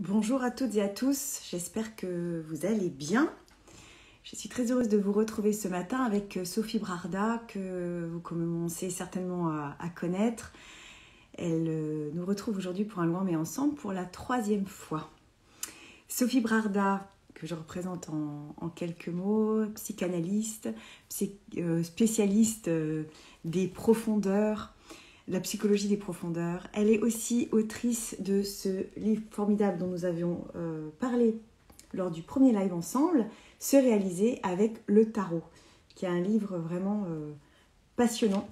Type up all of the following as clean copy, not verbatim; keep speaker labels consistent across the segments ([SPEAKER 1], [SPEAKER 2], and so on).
[SPEAKER 1] Bonjour à toutes et à tous, j'espère que vous allez bien. Je suis très heureuse de vous retrouver ce matin avec Sophie Brarda, que vous commencez certainement à connaître. Elle nous retrouve aujourd'hui pour un Loin mais ensemble pour la 3e fois. Sophie Brarda, que je représente en quelques mots, psychanalyste, spécialiste des profondeurs, la psychologie des profondeurs. Elle est aussi autrice de ce livre formidable dont nous avions parlé lors du premier live ensemble, Se réaliser avec le tarot, qui est un livre vraiment passionnant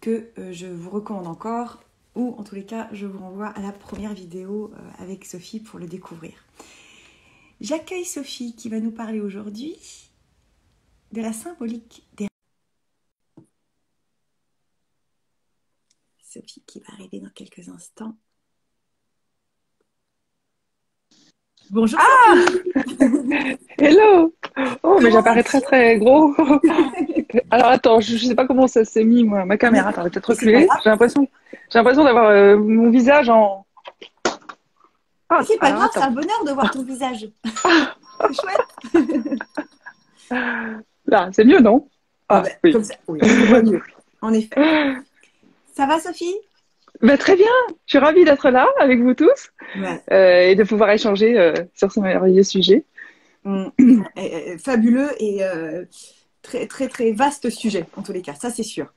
[SPEAKER 1] que je vous recommande encore, ou en tous les cas, je vous renvoie à la première vidéo avec Sophie pour le découvrir. J'accueille Sophie qui va nous parler aujourd'hui de la symbolique des rêves. Sophie qui va arriver dans quelques instants. Bonjour.
[SPEAKER 2] Ah, hello. Oh, mais j'apparais très très gros. Alors attends, je sais pas comment ça s'est mis moi, ma caméra. Attends, elle est peut-être reculée. J'ai l'impression d'avoir mon visage en.
[SPEAKER 1] Ah, c'est pas
[SPEAKER 2] alors,
[SPEAKER 1] grave,
[SPEAKER 2] attends.
[SPEAKER 1] c'est un bonheur de voir ton visage. C'est chouette.
[SPEAKER 2] Là, c'est mieux, non? Ah,
[SPEAKER 1] ben,
[SPEAKER 2] oui.
[SPEAKER 1] comme ça, oui, on voit mieux. En effet. Ça va, Sophie?
[SPEAKER 2] Ben, très bien. Je suis ravie d'être là avec vous tous
[SPEAKER 1] Ouais.
[SPEAKER 2] et de pouvoir échanger sur ce merveilleux sujet.
[SPEAKER 1] Fabuleux et très, très, très vaste sujet, en tous les cas, ça c'est sûr.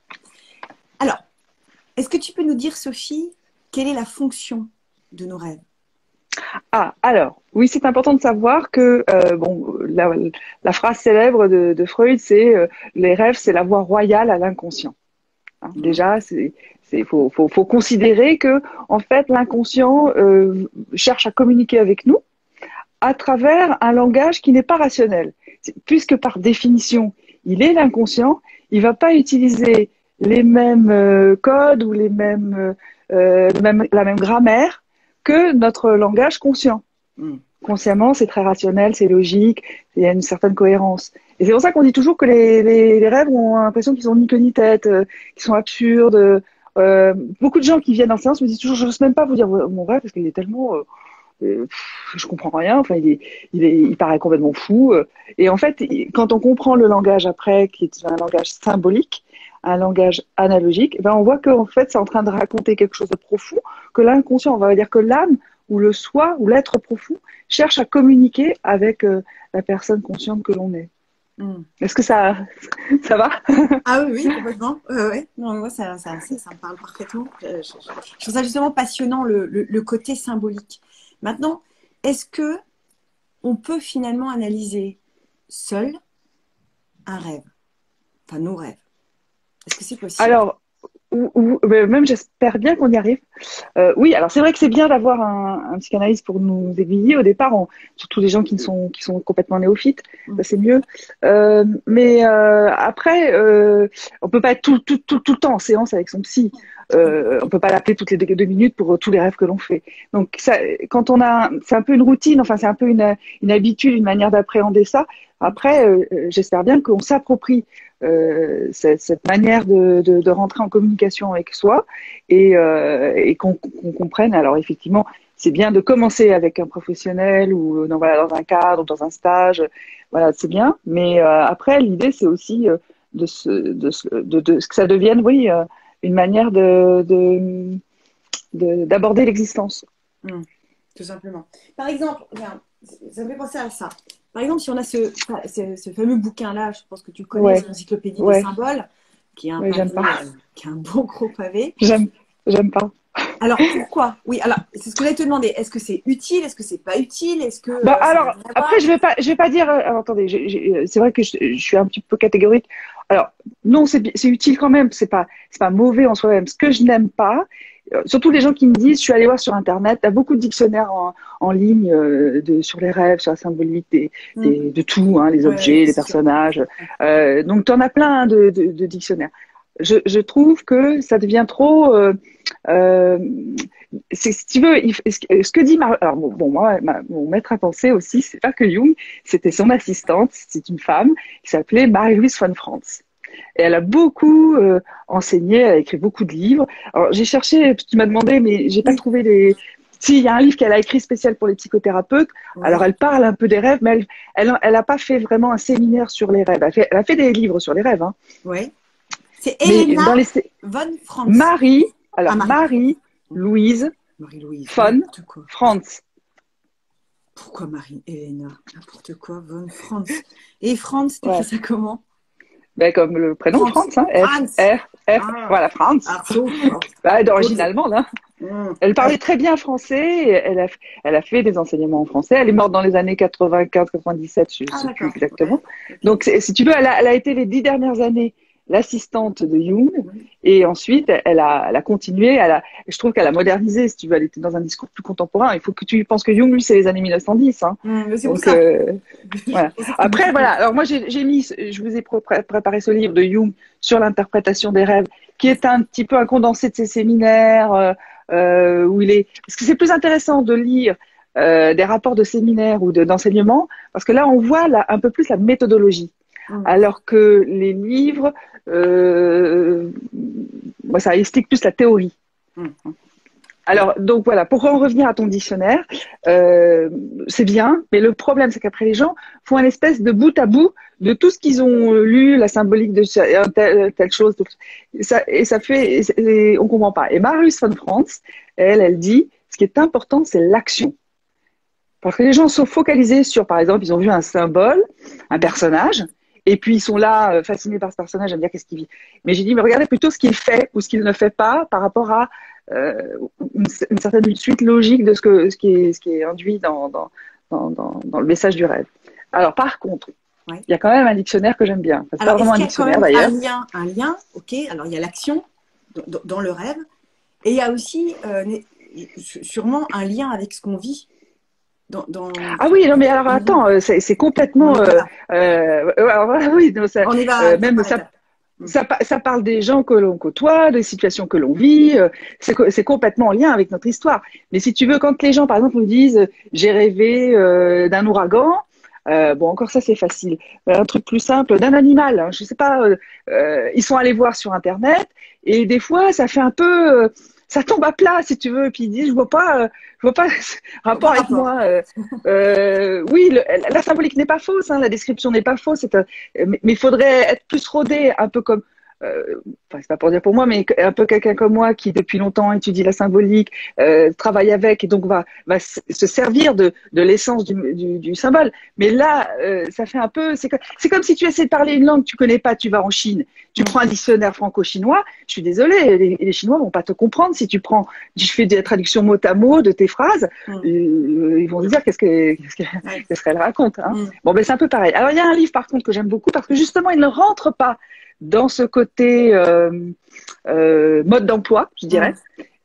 [SPEAKER 1] Alors, est-ce que tu peux nous dire, Sophie, quelle est la fonction de nos rêves?
[SPEAKER 2] Ah, alors, oui, c'est important de savoir que bon, la phrase célèbre de Freud, c'est les rêves, c'est la voie royale à l'inconscient. Hein, déjà, faut considérer que en fait, l'inconscient cherche à communiquer avec nous à travers un langage qui n'est pas rationnel, puisque par définition, il est l'inconscient. Il va pas utiliser les mêmes codes ou la même grammaire que notre langage conscient. Consciemment, c'est très rationnel, c'est logique, il y a une certaine cohérence. Et c'est pour ça qu'on dit toujours que les rêves ont l'impression qu'ils ont ni queue ni tête, qu'ils sont absurdes. Beaucoup de gens qui viennent en séance me disent toujours, je n'ose même pas vous dire mon rêve parce qu'il est tellement, je comprends rien. Enfin, il paraît complètement fou. Et en fait, quand on comprend le langage après, qui est un langage symbolique, un langage analogique, ben on voit qu'en fait, c'est en train de raconter quelque chose de profond, que l'inconscient, on va dire que l'âme ou le soi ou l'être profond cherche à communiquer avec la personne consciente que l'on est. Est-ce que ça va?
[SPEAKER 1] Ah oui, oui, complètement. Ouais. Non, moi, ça me parle parfaitement. Je trouve ça justement passionnant, le côté symbolique. Maintenant, est-ce que on peut finalement analyser seul un rêve? Enfin, nos rêves. Est-ce que c'est possible?
[SPEAKER 2] Alors, même j'espère bien qu'on y arrive. Oui, alors c'est vrai que c'est bien d'avoir un psychanalyste pour nous aiguiller au départ, surtout les gens qui sont complètement néophytes, ça c'est mieux. Mais après, on peut pas être tout le temps en séance avec son psy. On peut pas l'appeler toutes les 2 minutes pour tous les rêves que l'on fait. Donc ça, quand c'est un peu une routine, enfin c'est un peu une habitude, une manière d'appréhender ça. Après, j'espère bien qu'on s'approprie cette manière de rentrer en communication avec soi et qu'on comprenne. Alors effectivement, c'est bien de commencer avec un professionnel ou voilà, dans un cadre ou dans un stage, voilà, c'est bien. Mais après, l'idée, c'est aussi que ça devienne, oui, une manière d'aborder l'existence.
[SPEAKER 1] Tout simplement. Par exemple, ça me fait penser à ça. Par exemple, si on a ce fameux bouquin-là, je pense que tu le connais, c'est l'encyclopédie des symboles, qui est un pavé, qui est un bon gros pavé.
[SPEAKER 2] J'aime pas.
[SPEAKER 1] Alors pourquoi? Oui, alors c'est ce que je voulais te demander. Est-ce que c'est utile? Est-ce que c'est pas utile? Est-ce que
[SPEAKER 2] alors après je vais pas dire. Alors, attendez, c'est vrai que je suis un petit peu catégorique. Alors non, c'est utile quand même. C'est pas mauvais en soi-même. Ce que je n'aime pas, surtout les gens qui me disent, je suis allée voir sur internet, il y a beaucoup de dictionnaires en ligne sur les rêves, sur la symbolique de tout, hein, les objets, les personnages. Donc tu en as plein de dictionnaires. Je trouve que ça devient trop. Si tu veux, ce que dit alors bon, moi, mon maître à penser aussi, c'est pas que Jung, c'était son assistante, c'est une femme qui s'appelait Marie-Louise von Franz. Et elle a beaucoup enseigné, elle a écrit beaucoup de livres. Alors j'ai cherché, tu m'as demandé, mais j'ai pas trouvé Si, il y a un livre qu'elle a écrit spécial pour les psychothérapeutes.
[SPEAKER 1] Ouais.
[SPEAKER 2] Alors, elle parle un peu des rêves, mais elle a pas fait vraiment un séminaire sur les rêves. Elle a fait des livres sur les rêves, hein.
[SPEAKER 1] Ouais. C'est
[SPEAKER 2] Mais
[SPEAKER 1] Elena
[SPEAKER 2] dans les
[SPEAKER 1] von Franz.
[SPEAKER 2] Marie, alors
[SPEAKER 1] Marie.
[SPEAKER 2] Marie-Louise
[SPEAKER 1] Marie-Louise.
[SPEAKER 2] von
[SPEAKER 1] N'importe quoi.
[SPEAKER 2] Franz.
[SPEAKER 1] Pourquoi Marie-Elena? N'importe quoi. Von Franz. Et Franz, t'écris
[SPEAKER 2] Ouais.
[SPEAKER 1] ça comment?
[SPEAKER 2] Ben, comme le prénom
[SPEAKER 1] Franz.
[SPEAKER 2] Franz, hein.
[SPEAKER 1] Franz. Ah.
[SPEAKER 2] Voilà, Franz.
[SPEAKER 1] Ah, so.
[SPEAKER 2] Bah, d'origine
[SPEAKER 1] Ok.
[SPEAKER 2] allemande, hein.
[SPEAKER 1] Mm.
[SPEAKER 2] Elle parlait très bien français, et elle a fait des enseignements en français. Elle est morte dans les années 95-97, je ne
[SPEAKER 1] Ah,
[SPEAKER 2] sais plus
[SPEAKER 1] d'accord.
[SPEAKER 2] exactement.
[SPEAKER 1] Ouais. Ok.
[SPEAKER 2] Donc, si tu veux, elle a été les 10 dernières années l'assistante de Jung,
[SPEAKER 1] Oui.
[SPEAKER 2] et ensuite, elle a continué. Je trouve qu'elle a modernisé, si tu veux, elle était dans un discours plus contemporain. Il faut que tu penses que Jung, lui, c'est les années 1910, hein.
[SPEAKER 1] C'est pour
[SPEAKER 2] Donc,
[SPEAKER 1] ça.
[SPEAKER 2] voilà.
[SPEAKER 1] C'est pour ça que
[SPEAKER 2] Après, voilà. Alors, moi, je vous ai préparé ce livre de Jung sur l'interprétation des rêves, qui est un petit peu un condensé de ses séminaires, où parce que c'est plus intéressant de lire des rapports de séminaires ou d'enseignement, parce que là, on voit un peu plus la méthodologie. Alors que les livres, ça explique plus la théorie. Alors, donc voilà, pour en revenir à ton dictionnaire, c'est bien, mais le problème, c'est qu'après, les gens font un espèce de bout à bout de tout ce qu'ils ont lu, la symbolique de telle chose, et ça fait, on comprend pas. Et Marius von Franz, elle dit, ce qui est important, c'est l'action. Parce que les gens sont focalisés sur, par exemple, ils ont vu un symbole, un personnage, et puis ils sont là, fascinés par ce personnage, à me dire qu'est-ce qu'il vit. Mais j'ai dit, mais regardez plutôt ce qu'il fait ou ce qu'il ne fait pas par rapport à une certaine suite logique de ce qui est induit dans le message du rêve. Alors, par contre, il y a quand même un dictionnaire que j'aime bien. Enfin, c'est pas vraiment un dictionnaire d'ailleurs.
[SPEAKER 1] Un lien, ok. Alors, il y a l'action dans le rêve, et il y a aussi sûrement un lien avec ce qu'on vit.
[SPEAKER 2] Ah oui, non mais alors attends, c'est complètement. Alors, oui, non, ça,
[SPEAKER 1] on y va.
[SPEAKER 2] Même ça parle des gens que l'on côtoie, des situations que l'on vit. C'est complètement en lien avec notre histoire. Mais si tu veux, quand les gens, par exemple, nous disent j'ai rêvé d'un ouragan. Bon, encore ça, c'est facile. Un truc plus simple, d'un animal. Hein, je sais pas. Ils sont allés voir sur Internet et des fois, ça fait un peu. Ça tombe à plat, si tu veux. Et puis ils disent, je vois pas rapport avec moi. Oui, la symbolique n'est pas fausse, hein, la description n'est pas fausse. Mais il faudrait être plus rodé, un peu comme. Enfin, c'est pas pour dire pour moi, mais un peu quelqu'un comme moi qui depuis longtemps étudie la symbolique, travaille avec et donc va se servir de l'essence du symbole. Mais là, ça fait un peu, c'est comme si tu essaies de parler une langue que tu connais pas, tu vas en Chine, tu prends un dictionnaire franco-chinois, je suis désolée, les Chinois vont pas te comprendre si tu fais des traductions mot à mot de tes phrases, ils vont se dire qu'est-ce qu'elle raconte, hein. Bon, ben c'est un peu pareil. Alors il y a un livre par contre que j'aime beaucoup parce que justement il ne rentre pas dans ce côté mode d'emploi, je dirais,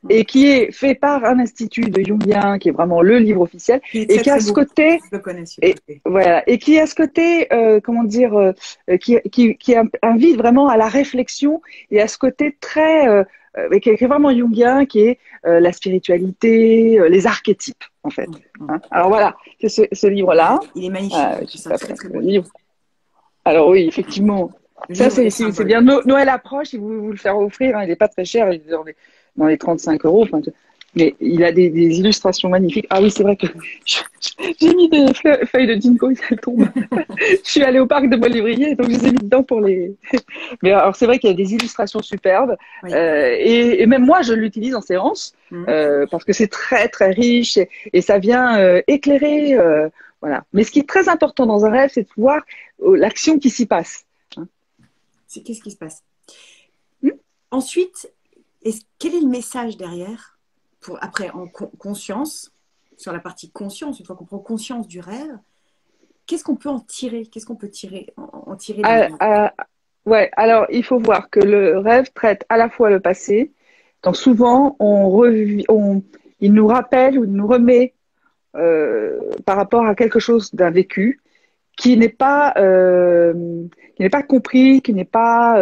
[SPEAKER 2] et qui est fait par un institut de Jungien, qui est vraiment le livre officiel, et qui a ce côté, et qui a ce côté, comment dire, qui invite vraiment à la réflexion et à ce côté très, qui est vraiment Jungien, qui est la spiritualité, les archétypes, en fait. Hein. Alors voilà, c'est ce livre-là.
[SPEAKER 1] Il est magnifique.
[SPEAKER 2] C'est très, très beau livre. Alors oui, effectivement. Ça, c'est bien. Noël approche, il vous le faire offrir. Hein, il n'est pas très cher, il est dans les 35 €. Enfin, mais il a des illustrations magnifiques. Ah oui, c'est vrai que j'ai mis des feuilles de ginkgo, elles tombent. Je suis allée au parc de Montlévrier, donc je les ai mis dedans pour les. Mais alors, c'est vrai qu'il y a des illustrations superbes. Oui. Et même moi, je l'utilise en séance parce que c'est très, très riche et ça vient éclairer. Voilà. Mais ce qui est très important dans un rêve, c'est de voir l'action qui s'y passe.
[SPEAKER 1] Qu'est-ce qui se passe Ensuite, quel est le message derrière après, en conscience, sur la partie conscience, une fois qu'on prend conscience du rêve, qu'est-ce qu'on peut en tirer? Qu'est-ce qu'on peut en tirer
[SPEAKER 2] ouais, alors il faut voir que le rêve traite à la fois le passé, donc souvent il nous rappelle ou il nous remet par rapport à quelque chose d'un vécu qui n'est pas compris, qui n'est pas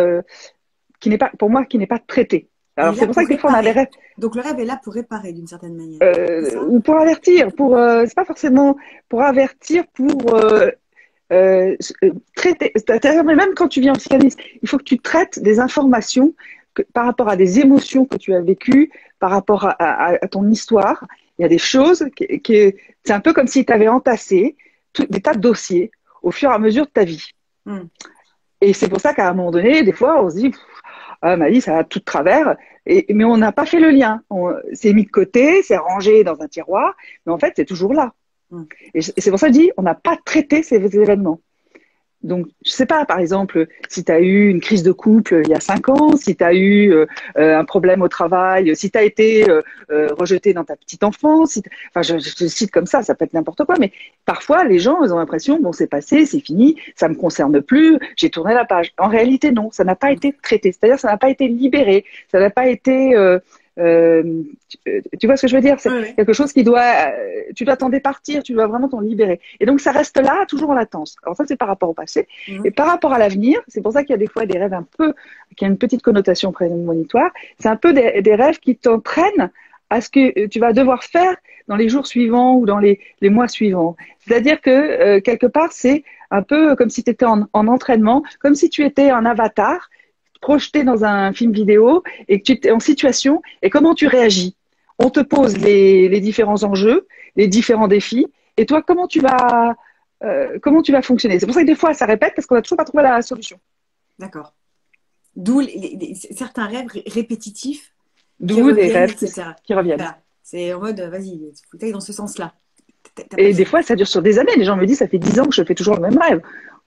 [SPEAKER 2] pour moi qui n'est pas traité. Alors c'est pour ça que des fois on a des rêves.
[SPEAKER 1] Donc le rêve est là pour réparer d'une certaine manière.
[SPEAKER 2] Ou pour avertir, c'est pas forcément pour avertir, pour traiter. Mais même quand tu viens en psychanalyse, il faut que tu traites des informations par rapport à des émotions que tu as vécues, par rapport à ton histoire. Il y a des choses c'est un peu comme si tu avais entassé des tas de dossiers au fur et à mesure de ta vie. Et c'est pour ça qu'à un moment donné, des fois, on se dit, ah, ma vie, ça va tout de travers, mais on n'a pas fait le lien. C'est mis de côté, c'est rangé dans un tiroir, mais en fait, c'est toujours là. Et c'est pour ça que je dis, on n'a pas traité ces événements. Donc, je sais pas, par exemple, si tu as eu une crise de couple il y a 5 ans, si tu as eu un problème au travail, si tu as été rejeté dans ta petite enfance, enfin, je te cite comme ça peut être n'importe quoi, mais parfois, les gens, ils ont l'impression, bon, c'est passé, c'est fini, ça me concerne plus, j'ai tourné la page. En réalité, non, ça n'a pas été traité, c'est-à-dire ça n'a pas été libéré, ça n'a pas été... tu vois ce que je veux dire? C'est quelque chose qui tu dois t'en départir, tu dois vraiment t'en libérer. Et donc, ça reste là, toujours en latence. Alors ça, c'est par rapport au passé. Et par rapport à l'avenir, c'est pour ça qu'il y a des fois des rêves qui ont une petite connotation prémonitoire. C'est un peu des rêves qui t'entraînent à ce que tu vas devoir faire dans les jours suivants ou dans les mois suivants. C'est-à-dire que, quelque part, c'est un peu comme si tu étais en entraînement, comme si tu étais un avatar projeté dans un film vidéo et que tu es en situation et comment tu réagis. On te pose les différents enjeux, les différents défis et toi, comment tu vas fonctionner. C'est pour ça que des fois, ça répète parce qu'on n'a toujours pas trouvé la solution.
[SPEAKER 1] D'accord. D'où certains rêves répétitifs.
[SPEAKER 2] D'où des rêves qui reviennent.
[SPEAKER 1] Voilà. C'est en mode, vas-y, il faut aller dans ce sens-là.
[SPEAKER 2] Et des fois, ça dure sur des années. Les gens me disent, ça fait 10 ans que je fais toujours le même rêve.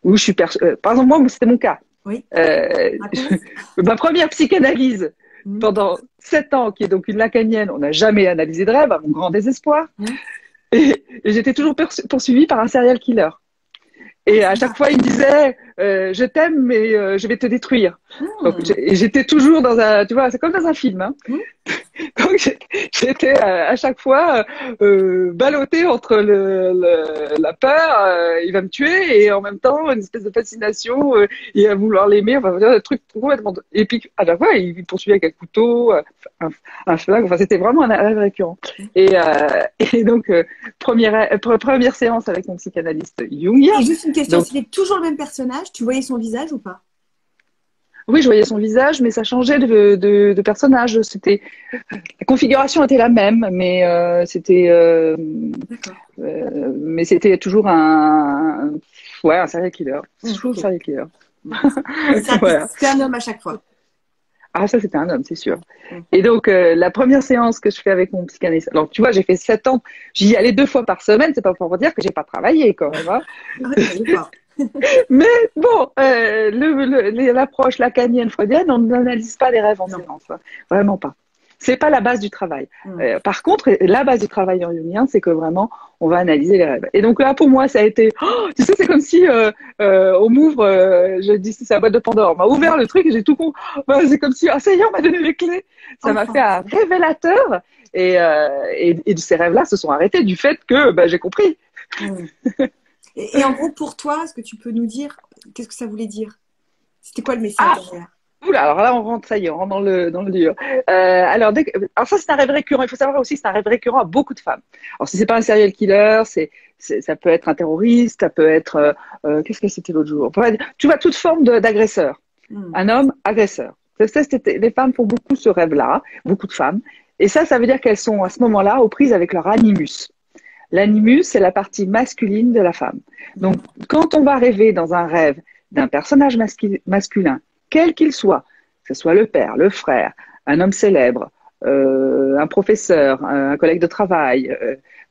[SPEAKER 2] Ou je suis par exemple, moi, c'était mon cas.
[SPEAKER 1] Oui.
[SPEAKER 2] Ma première psychanalyse pendant 7 ans, qui est donc une lacanienne, on n'a jamais analysé de rêve, à mon grand désespoir. Et j'étais toujours poursuivie par un serial killer. Et à chaque fois, il me disait, je t'aime, mais je vais te détruire. Donc, j'étais toujours tu vois, c'est comme dans un film. Hein. Donc, j'étais à chaque fois ballottée entre la peur, il va me tuer, et en même temps, une espèce de fascination, et à vouloir l'aimer, enfin, un truc complètement... Et puis, à chaque fois, il poursuivait avec un couteau, un flingue, enfin, c'était vraiment un rêve récurrent. Et donc, première séance avec mon psychanalyste jungien.
[SPEAKER 1] Et juste une question, c'était toujours le même personnage? Tu voyais son visage ou pas?
[SPEAKER 2] Oui, je voyais son visage, mais ça changeait de personnage. La configuration était la même, mais c'était toujours un serial killer. Toujours un serial killer.
[SPEAKER 1] Voilà. C'était un homme à chaque fois.
[SPEAKER 2] Ah, ça, c'était un homme, c'est sûr. Et donc, la première séance que je fais avec mon psychanalyste, alors tu vois, j'ai fait 7 ans, j'y allais 2 fois par semaine, c'est pas pour dire que j'ai pas travaillé quand même. Hein. Mais bon, l'approche lacanienne, freudienne, on n'analyse pas les rêves en séance, hein. Vraiment pas. C'est pas la base du travail. Par contre, la base du travail en jungien, c'est que vraiment, on va analyser les rêves. Et donc là, pour moi, ça a été, tu sais, c'est comme si on m'ouvre, je dis c'est la boîte de Pandore, on m'a ouvert le truc et j'ai tout con. C'est comme si, ça y est, on m'a donné les clés. Ça m'a fait un révélateur. Et ces rêves-là se sont arrêtés du fait que j'ai compris.
[SPEAKER 1] Et en gros, pour toi, est-ce que tu peux nous dire, qu'est-ce que ça voulait dire? C'était quoi le message derrière?
[SPEAKER 2] Oula, alors là, on rentre dans le dur. Alors ça, c'est un rêve récurrent. Il faut savoir aussi que c'est un rêve récurrent à beaucoup de femmes. Alors, si c'est pas un serial killer, ça peut être un terroriste, ça peut être, qu'est-ce que c'était l'autre jour? Enfin, tu vois, toute forme d'agresseur. Un homme agresseur. Les femmes font beaucoup ce rêve-là, beaucoup de femmes. Et ça veut dire qu'elles sont à ce moment-là aux prises avec leur animus. L'animus, c'est la partie masculine de la femme. Donc, quand on va rêver dans un rêve d'un personnage masculin, quel qu'il soit, que ce soit le père, le frère, un homme célèbre, un professeur, un collègue de travail,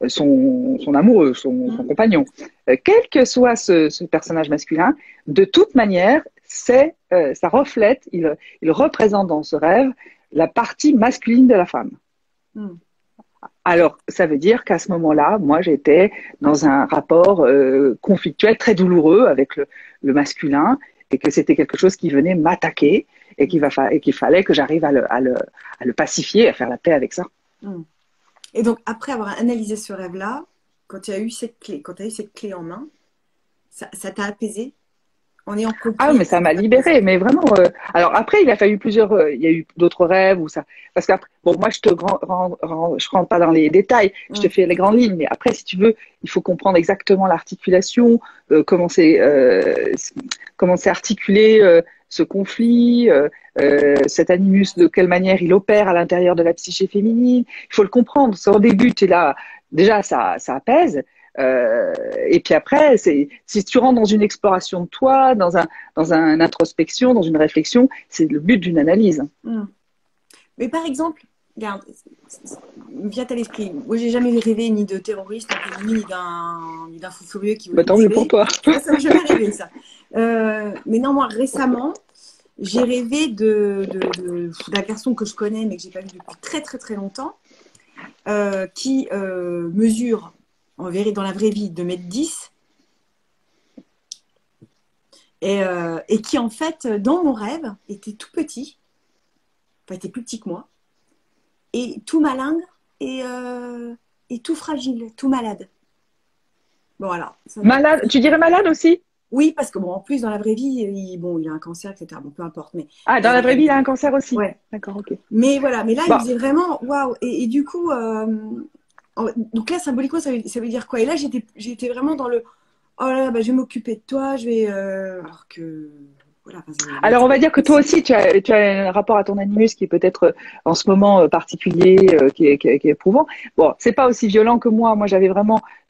[SPEAKER 2] son amoureux, son compagnon, quel que soit ce personnage masculin, de toute manière, ça reflète, il représente dans ce rêve la partie masculine de la femme. Alors, ça veut dire qu'à ce moment-là, moi, j'étais dans un rapport conflictuel très douloureux avec le masculin et que c'était quelque chose qui venait m'attaquer et qu'il fallait que j'arrive à le pacifier, à faire la paix avec ça.
[SPEAKER 1] Et donc, après avoir analysé ce rêve-là, quand tu as eu cette clé en main, ça t'a apaisé?
[SPEAKER 2] Ah, mais ça m'a libérée, mais vraiment. Alors après, il a fallu il y a eu d'autres rêves ou ça. Parce qu'après, bon, moi, je rentre pas dans les détails, je te fais les grandes lignes, mais après, si tu veux, il faut comprendre exactement l'articulation, comment c'est articulé ce conflit, cet animus, de quelle manière il opère à l'intérieur de la psyché féminine. Il faut le comprendre. Au début, tu es là, déjà, ça apaise. Et puis après, si tu rentres dans une exploration de toi, dans un introspection, dans une réflexion, c'est le but d'une analyse.
[SPEAKER 1] Mais par exemple, regarde, me vient à l'esprit, moi j'ai jamais rêvé ni de terroriste, ni d'un fou furieux qui voulait
[SPEAKER 2] Tant mieux pour toi.
[SPEAKER 1] Ça m'a jamais rêvé ça. Mais non, moi récemment, j'ai rêvé d'un garçon que je connais mais que j'ai pas vu depuis très très très longtemps, qui mesure, on verrait dans la vraie vie, 2,10 m et qui en fait, dans mon rêve, était tout petit, enfin était plus petit que moi, et tout malingre et tout fragile, tout malade. Bon, alors.
[SPEAKER 2] Malade, tu dirais malade aussi?
[SPEAKER 1] Oui, parce que bon, en plus, dans la vraie vie, il a un cancer, etc. Bon, peu importe. Mais,
[SPEAKER 2] dans la vraie vie, il a un cancer aussi.
[SPEAKER 1] Ouais.
[SPEAKER 2] D'accord, ok.
[SPEAKER 1] Mais voilà, mais là, il faisait vraiment waouh. Et du coup, donc là, symboliquement, ça veut dire quoi? Et là, j'étais vraiment dans le oh là, bah, je vais m'occuper de toi, je vais. Alors que. Voilà,
[SPEAKER 2] alors, on va dire que toi aussi, tu as un rapport à ton animus qui est peut-être en ce moment particulier, qui est éprouvant. Bon, c'est pas aussi violent que moi. Moi,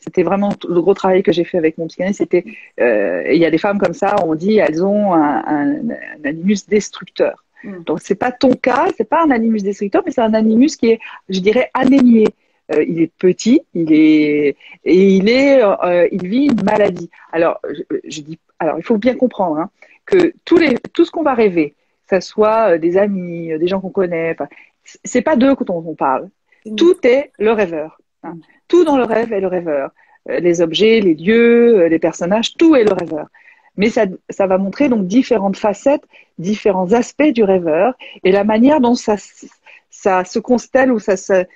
[SPEAKER 2] c'était vraiment le gros travail que j'ai fait avec mon psychanalyste. C'était, il y a des femmes comme ça, on dit, elles ont un animus destructeur. Donc, c'est pas ton cas, c'est pas un animus destructeur, mais c'est un animus qui est, je dirais, anémié. Il est petit, il vit une maladie. Alors, alors, il faut bien comprendre, hein, que tout ce qu'on va rêver, que ce soit des amis, des gens qu'on connaît, c'est pas d'eux dont on parle. Tout est le rêveur. Hein. Tout dans le rêve est le rêveur. Les objets, les lieux, les personnages, tout est le rêveur. Mais ça va montrer donc différentes facettes, différents aspects du rêveur et la manière dont ça se constelle ou ça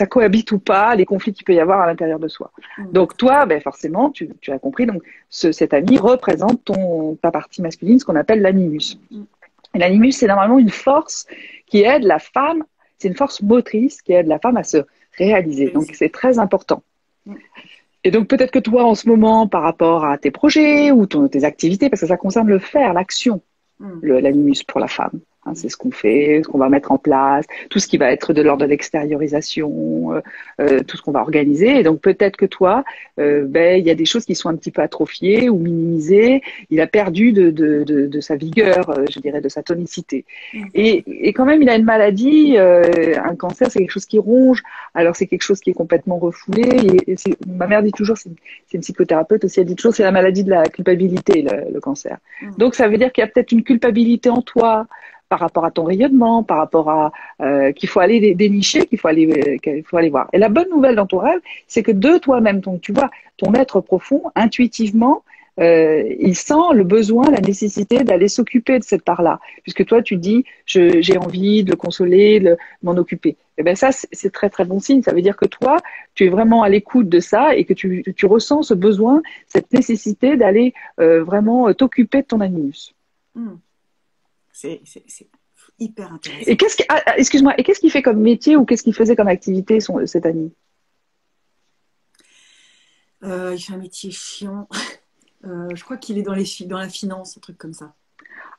[SPEAKER 2] cohabite ou pas, les conflits qu'il peut y avoir à l'intérieur de soi. Donc toi, forcément, tu as compris, donc cet ami représente ta partie masculine, ce qu'on appelle l'animus. Et l'animus, c'est normalement une force qui aide la femme, c'est une force motrice qui aide la femme à se réaliser. Donc c'est très important. Et donc peut-être que toi, en ce moment, par rapport à tes projets ou tes activités, parce que ça concerne le faire, l'action, l'animus pour la femme. Hein, c'est ce qu'on fait, ce qu'on va mettre en place, tout ce qui va être de l'ordre de l'extériorisation, tout ce qu'on va organiser. Et donc peut-être que toi, il y a des choses qui sont un petit peu atrophiées ou minimisées. Il a perdu de sa vigueur, je dirais, de sa tonicité. Et quand même, il a une maladie, un cancer, c'est quelque chose qui ronge. Alors c'est quelque chose qui est complètement refoulé. Ma mère dit toujours, c'est une psychothérapeute aussi, elle dit toujours, c'est la maladie de la culpabilité, le cancer. Donc ça veut dire qu'il y a peut-être une culpabilité en toi, par rapport à ton rayonnement, par rapport à qu'il faut aller dénicher, qu'il faut aller voir. Et la bonne nouvelle dans ton rêve, c'est que de toi-même, tu vois, ton être profond, intuitivement, il sent le besoin, la nécessité d'aller s'occuper de cette part-là, puisque toi tu dis j'ai envie de le consoler, de m'en occuper. Et ben ça c'est très très bon signe. Ça veut dire que toi tu es vraiment à l'écoute de ça et que tu ressens ce besoin, cette nécessité d'aller vraiment t'occuper de ton animus.
[SPEAKER 1] C'est hyper intéressant.
[SPEAKER 2] Et excuse-moi, et qu'est-ce qu'il fait comme métier ou qu'est-ce qu'il faisait comme activité cet ami?
[SPEAKER 1] Il fait un métier chiant. Je crois qu'il est dans la finance, un truc comme ça.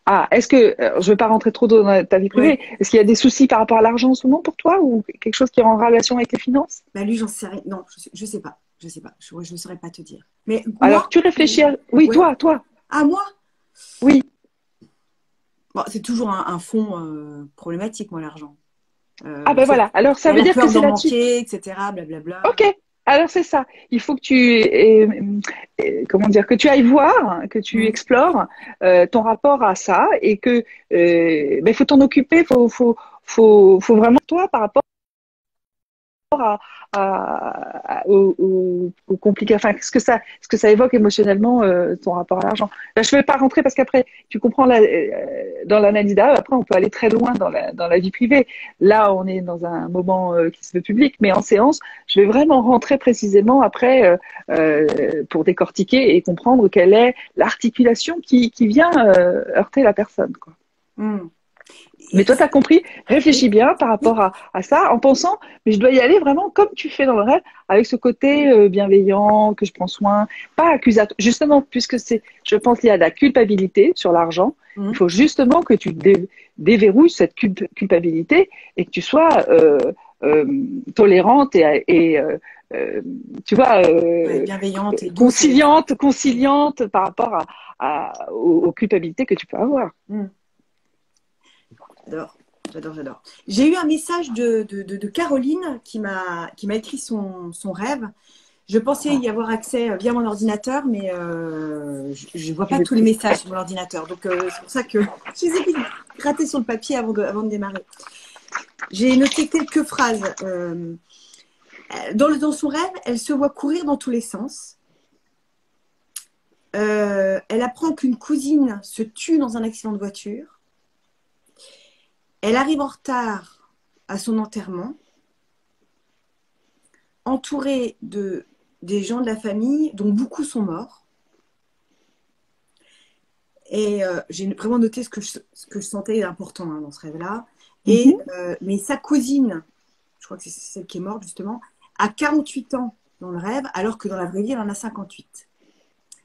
[SPEAKER 2] Ah, est-ce que, je ne veux pas rentrer trop dans ta vie privée, est-ce qu'il y a des soucis par rapport à l'argent en ce moment pour toi ou quelque chose qui est en relation avec les finances?
[SPEAKER 1] Lui, j'en sais rien. Non, je sais pas. Je sais pas. Je ne saurais pas te dire. Mais
[SPEAKER 2] alors,
[SPEAKER 1] moi,
[SPEAKER 2] tu réfléchis à... Oui, toi.
[SPEAKER 1] Ah, moi?
[SPEAKER 2] Oui.
[SPEAKER 1] Bon, c'est toujours un fond problématique, moi, l'argent.
[SPEAKER 2] Voilà. Alors, ça veut dire que c'est là-dessus.
[SPEAKER 1] etc. Blablabla.
[SPEAKER 2] Ok. Alors, c'est ça. Il faut que que tu ailles voir, que tu explores ton rapport à ça et que faut t'en occuper. Faut vraiment toi par rapport aux complications, enfin, ce que ça évoque émotionnellement ton rapport à l'argent. Là, je ne vais pas rentrer parce qu'après, tu comprends dans l'analyse d'âme, après on peut aller très loin dans la vie privée. Là, on est dans un moment qui se veut public, mais en séance, je vais vraiment rentrer précisément après pour décortiquer et comprendre quelle est l'articulation qui vient heurter la personne, quoi. Mais
[SPEAKER 1] Et-
[SPEAKER 2] toi, tu as compris,
[SPEAKER 1] oui,
[SPEAKER 2] réfléchis bien par rapport à ça, en pensant, mais je dois y aller vraiment comme tu fais dans le rêve, avec ce côté bienveillant, que je prends soin, pas accusateur. Justement, puisque je pense, qu'il y a de la culpabilité sur l'argent, il
[SPEAKER 1] mhm.
[SPEAKER 2] faut justement que tu déverrouilles cette culpabilité et que tu sois euh, tolérante et euh, tu vois,
[SPEAKER 1] Ouais, bienveillante et douce avec ça.
[SPEAKER 2] conciliante par rapport aux culpabilités que tu peux avoir.
[SPEAKER 1] Mhm. J'adore, j'adore, j'adore. J'ai eu un message de Caroline qui m'a écrit son rêve. Je pensais
[SPEAKER 2] Ah,
[SPEAKER 1] y avoir accès via mon ordinateur, mais je ne vois
[SPEAKER 2] je
[SPEAKER 1] pas
[SPEAKER 2] vais
[SPEAKER 1] tous les messages sur mon ordinateur. Donc, c'est pour ça que je les ai vite grattés sur le papier avant de démarrer. J'ai noté quelques phrases. Dans son rêve, elle se voit courir dans tous les sens. Elle apprend qu'une cousine se tue dans un accident de voiture. Elle arrive en retard à son enterrement, entourée des gens de la famille, dont beaucoup sont morts. Et j'ai vraiment noté ce que je sentais important dans ce rêve-là. Et,
[SPEAKER 2] Mhm.
[SPEAKER 1] mais sa cousine, je crois que c'est celle qui est morte justement, a 48 ans dans le rêve, alors que dans la vraie vie, elle en a 58.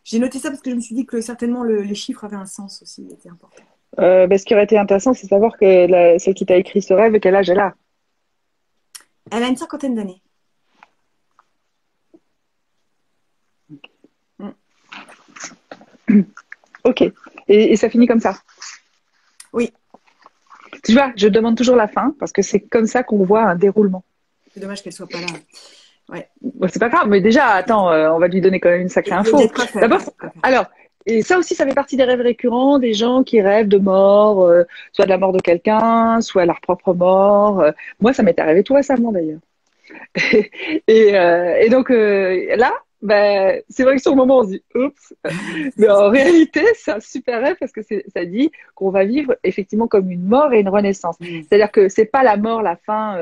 [SPEAKER 1] J'ai noté ça parce que je me suis dit que certainement les chiffres avaient un sens aussi, il était important.
[SPEAKER 2] Ce qui aurait été intéressant, c'est de savoir que celle qui t'a écrit ce rêve, quel âge elle a.
[SPEAKER 1] Elle a une cinquantaine d'années. Mm.
[SPEAKER 2] Ok. Et ça finit comme ça.
[SPEAKER 1] Oui,
[SPEAKER 2] Tu vois, je demande toujours la fin parce que c'est comme ça qu'on voit un déroulement.
[SPEAKER 1] c'est dommage qu'elle soit pas là. Ouais.
[SPEAKER 2] Bon, c'est pas grave, mais déjà, attends, on va lui donner quand même une sacrée
[SPEAKER 1] Il y a
[SPEAKER 2] info.
[SPEAKER 1] de quoi faire.
[SPEAKER 2] D'abord, alors, et ça aussi, ça fait partie des rêves récurrents, des gens qui rêvent de mort, soit de la mort de quelqu'un, soit leur propre mort. Moi, ça m'est arrivé tout récemment d'ailleurs. Et donc là, ben, c'est vrai que sur le moment, on se dit oups, mais en réalité, c'est un super rêve parce que ça dit qu'on va vivre effectivement comme une mort et une renaissance.
[SPEAKER 1] Mm.
[SPEAKER 2] C'est-à-dire que c'est pas la mort, la fin.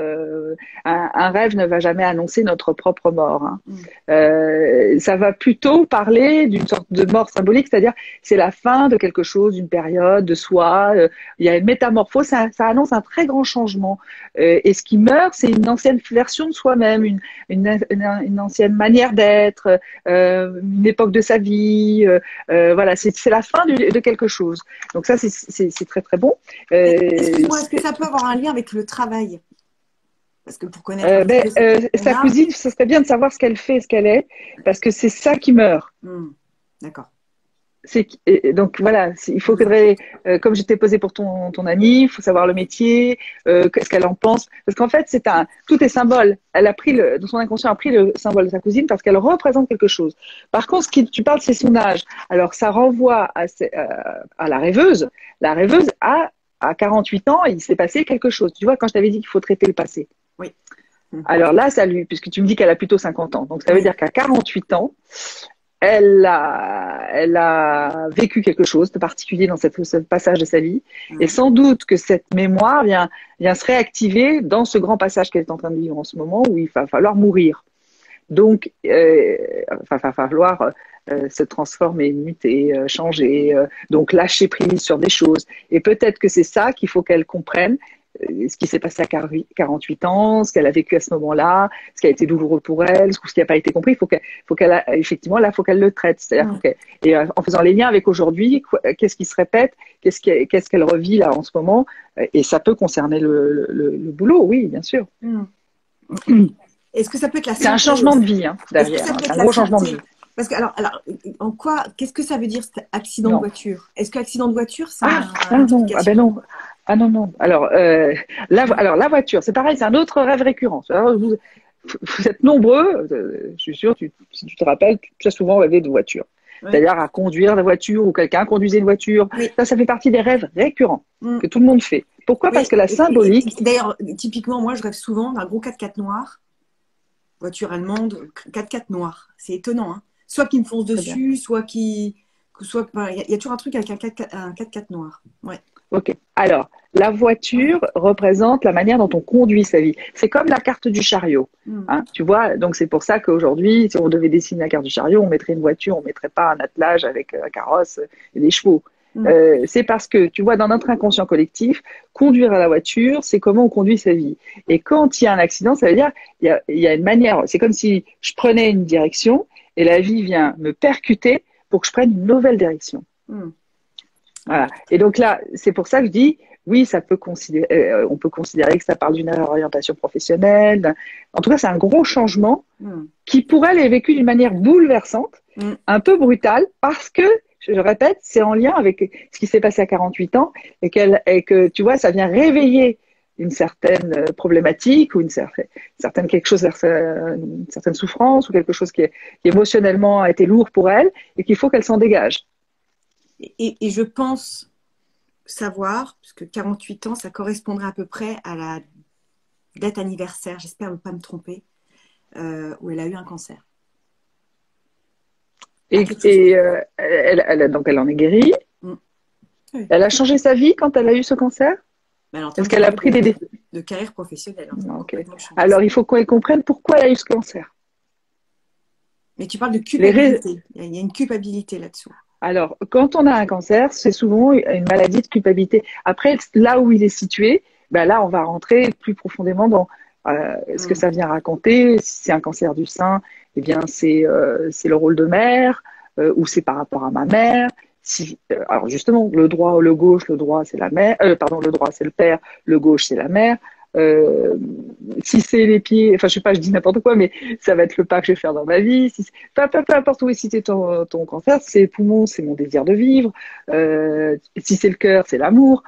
[SPEAKER 2] Un rêve ne va jamais annoncer notre propre mort. Hein.
[SPEAKER 1] Mm.
[SPEAKER 2] Ça va plutôt parler d'une sorte de mort symbolique, c'est-à-dire c'est la fin de quelque chose, d'une période, de soi. Il y a une métamorphose, ça annonce un très grand changement. Et ce qui meurt, c'est une ancienne version de soi-même, une ancienne manière d'être, une époque de sa vie. Voilà, c'est la fin de quelque chose. Donc ça, c'est très très bon.
[SPEAKER 1] Excuse-moi, est-ce que ça peut avoir un lien avec le travail? Parce que pour connaître un petit peu cette
[SPEAKER 2] Sa
[SPEAKER 1] personne-là.
[SPEAKER 2] cousine, ce serait bien de savoir ce qu'elle fait, ce qu'elle est, parce que c'est ça qui meurt.
[SPEAKER 1] Mm. D'accord.
[SPEAKER 2] Et donc voilà, il faut que, comme je t'ai posé pour ton amie, il faut savoir le métier, qu'est-ce qu'elle en pense, parce qu'en fait tout est symbole. Elle a pris dans son inconscient a pris le symbole de sa cousine parce qu'elle représente quelque chose. Par contre, ce qui tu parles, c'est son âge. Alors ça renvoie à la rêveuse. La rêveuse à 48 ans, il s'est passé quelque chose. Tu vois, quand je t'avais dit qu'il faut traiter le passé.
[SPEAKER 1] Oui. Mm.
[SPEAKER 2] Alors là, ça lui, puisque tu me dis qu'elle a plutôt 50 ans, donc ça veut
[SPEAKER 1] Oui.
[SPEAKER 2] dire qu'à 48 ans, elle a vécu quelque chose de particulier dans ce passage de sa vie. Et
[SPEAKER 1] Mm.
[SPEAKER 2] sans doute que cette mémoire vient se réactiver dans ce grand passage qu'elle est en train de vivre en ce moment où il va falloir mourir. Donc, va falloir se transformer, muter, changer, donc lâcher prise sur des choses. Et peut-être que c'est ça qu'il faut qu'elle comprenne, ce qui s'est passé à 48 ans, ce qu'elle a vécu à ce moment-là, ce qui a été douloureux pour elle, ce qui n'a pas été compris. Effectivement, là, il faut qu'elle le traite. C'est-à-dire
[SPEAKER 1] Mm.
[SPEAKER 2] et en faisant les liens avec aujourd'hui, qu'est-ce qui se répète, qu'est-ce qu'elle revit là en ce moment, et ça peut concerner le boulot, oui, bien sûr.
[SPEAKER 1] Mm. Est-ce que ça peut être la
[SPEAKER 2] C'est un
[SPEAKER 1] santé
[SPEAKER 2] changement de
[SPEAKER 1] aussi?
[SPEAKER 2] vie
[SPEAKER 1] Est-ce que
[SPEAKER 2] derrière,
[SPEAKER 1] ça
[SPEAKER 2] hein.
[SPEAKER 1] peut
[SPEAKER 2] C'est
[SPEAKER 1] être
[SPEAKER 2] un
[SPEAKER 1] la
[SPEAKER 2] gros changement de vie.
[SPEAKER 1] santé? Parce que, alors, en quoi, qu'est-ce que ça veut dire cet accident de
[SPEAKER 2] Non.
[SPEAKER 1] voiture? Est-ce qu'accident de voiture, c'est
[SPEAKER 2] Ah,
[SPEAKER 1] une
[SPEAKER 2] ah non, ah ben
[SPEAKER 1] indication?
[SPEAKER 2] non. Ah non, non. Alors la voiture, c'est pareil, c'est un autre rêve récurrent. Alors, vous êtes nombreux, je suis sûr, si tu te rappelles, tu as souvent rêvé de voiture.
[SPEAKER 1] Oui.
[SPEAKER 2] C'est-à-dire à conduire la voiture ou quelqu'un conduisait une voiture.
[SPEAKER 1] Oui.
[SPEAKER 2] Ça fait partie des rêves récurrents
[SPEAKER 1] Mm.
[SPEAKER 2] que tout le monde fait. Pourquoi? Parce
[SPEAKER 1] Oui.
[SPEAKER 2] que la symbolique,
[SPEAKER 1] D'ailleurs, typiquement, moi, je rêve souvent d'un gros 4x4 noir, voiture allemande, 4x4 noir. C'est étonnant, hein. Soit qui me fonce
[SPEAKER 2] très bien.
[SPEAKER 1] dessus, enfin, il y a toujours un truc avec un 4x4 noir. Ouais.
[SPEAKER 2] Ok. Alors, la voiture représente la manière dont on conduit sa vie. C'est comme la carte du chariot.
[SPEAKER 1] Mm.
[SPEAKER 2] Hein, tu vois, donc c'est pour ça qu'aujourd'hui, si on devait dessiner la carte du chariot, on mettrait une voiture, on mettrait pas un attelage avec un carrosse et des chevaux. C'est parce que, tu vois, dans notre inconscient collectif, conduire à la voiture, c'est comment on conduit sa vie. Et quand il y a un accident, ça veut dire il y a une manière. C'est comme si je prenais une direction et la vie vient me percuter pour que je prenne une nouvelle direction. Voilà. Et donc là, c'est pour ça que je dis, oui, ça peut on peut considérer que ça parle d'une réorientation professionnelle. En tout cas, c'est un gros changement qui, pour elle, est vécu d'une manière bouleversante, un peu brutale, parce que, je répète, c'est en lien avec ce qui s'est passé à 48 ans et que, tu vois, ça vient réveiller une certaine problématique ou une certaine quelque chose, une certaine souffrance ou quelque chose qui émotionnellement a été lourd pour elle et qu'il faut qu'elle s'en dégage.
[SPEAKER 1] Et je pense savoir, puisque 48 ans, ça correspondrait à peu près à la date anniversaire, j'espère ne pas me tromper, où elle a eu un cancer.
[SPEAKER 2] Donc elle en est guérie.
[SPEAKER 1] Oui.
[SPEAKER 2] Elle a changé sa vie quand elle a eu ce cancer. Est-ce qu'elle a pris des
[SPEAKER 1] de carrière professionnelle.
[SPEAKER 2] Okay. Alors il faut qu'elle comprenne pourquoi elle a eu ce cancer.
[SPEAKER 1] Mais tu parles de culpabilité. Il y a une culpabilité là-dessous.
[SPEAKER 2] Alors, quand on a un cancer, c'est souvent une maladie de culpabilité. Après, là où il est situé, ben là, on va rentrer plus profondément dans ce que ça vient raconter. Si c'est un cancer du sein, eh bien, c'est le rôle de mère, ou c'est par rapport à ma mère. Alors justement, le droit, le gauche, le droit, c'est la mère. Pardon, le droit, c'est le père, le gauche, c'est la mère. Si c'est les pieds, enfin je sais pas, je dis n'importe quoi, mais ça va être le pas que je vais faire dans ma vie. Peu importe où est situé ton cancer, c'est les poumons, c'est mon désir de vivre. Si c'est le cœur, c'est l'amour.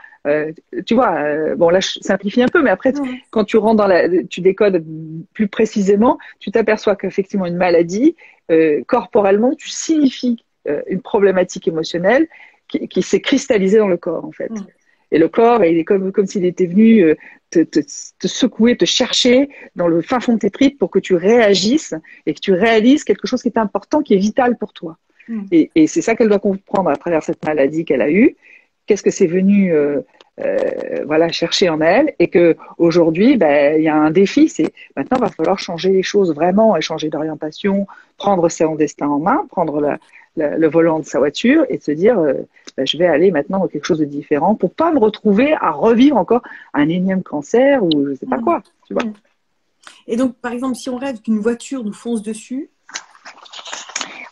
[SPEAKER 2] Tu vois, bon là je simplifie un peu, mais après quand tu rentres tu décodes plus précisément, tu t'aperçois qu'effectivement une maladie, corporellement, tu signifies une problématique émotionnelle qui s'est cristallisée dans le corps en fait. Et le corps, il est comme s'il était venu te secouer, te chercher dans le fin fond de tes tripes pour que tu réagisses et que tu réalises quelque chose qui est important, qui est vital pour toi. Et c'est ça qu'elle doit comprendre à travers cette maladie qu'elle a eue. Qu'est-ce que c'est venu voilà, chercher en elle, et que aujourd'hui, il y a un défi, c'est maintenant il va falloir changer les choses vraiment et changer d'orientation, prendre son destin en main, prendre le volant de sa voiture et de se dire je vais aller maintenant dans quelque chose de différent pour pas me retrouver à revivre encore un énième cancer ou je sais pas quoi, tu vois.
[SPEAKER 1] Et donc par exemple si on rêve qu'une voiture nous fonce dessus,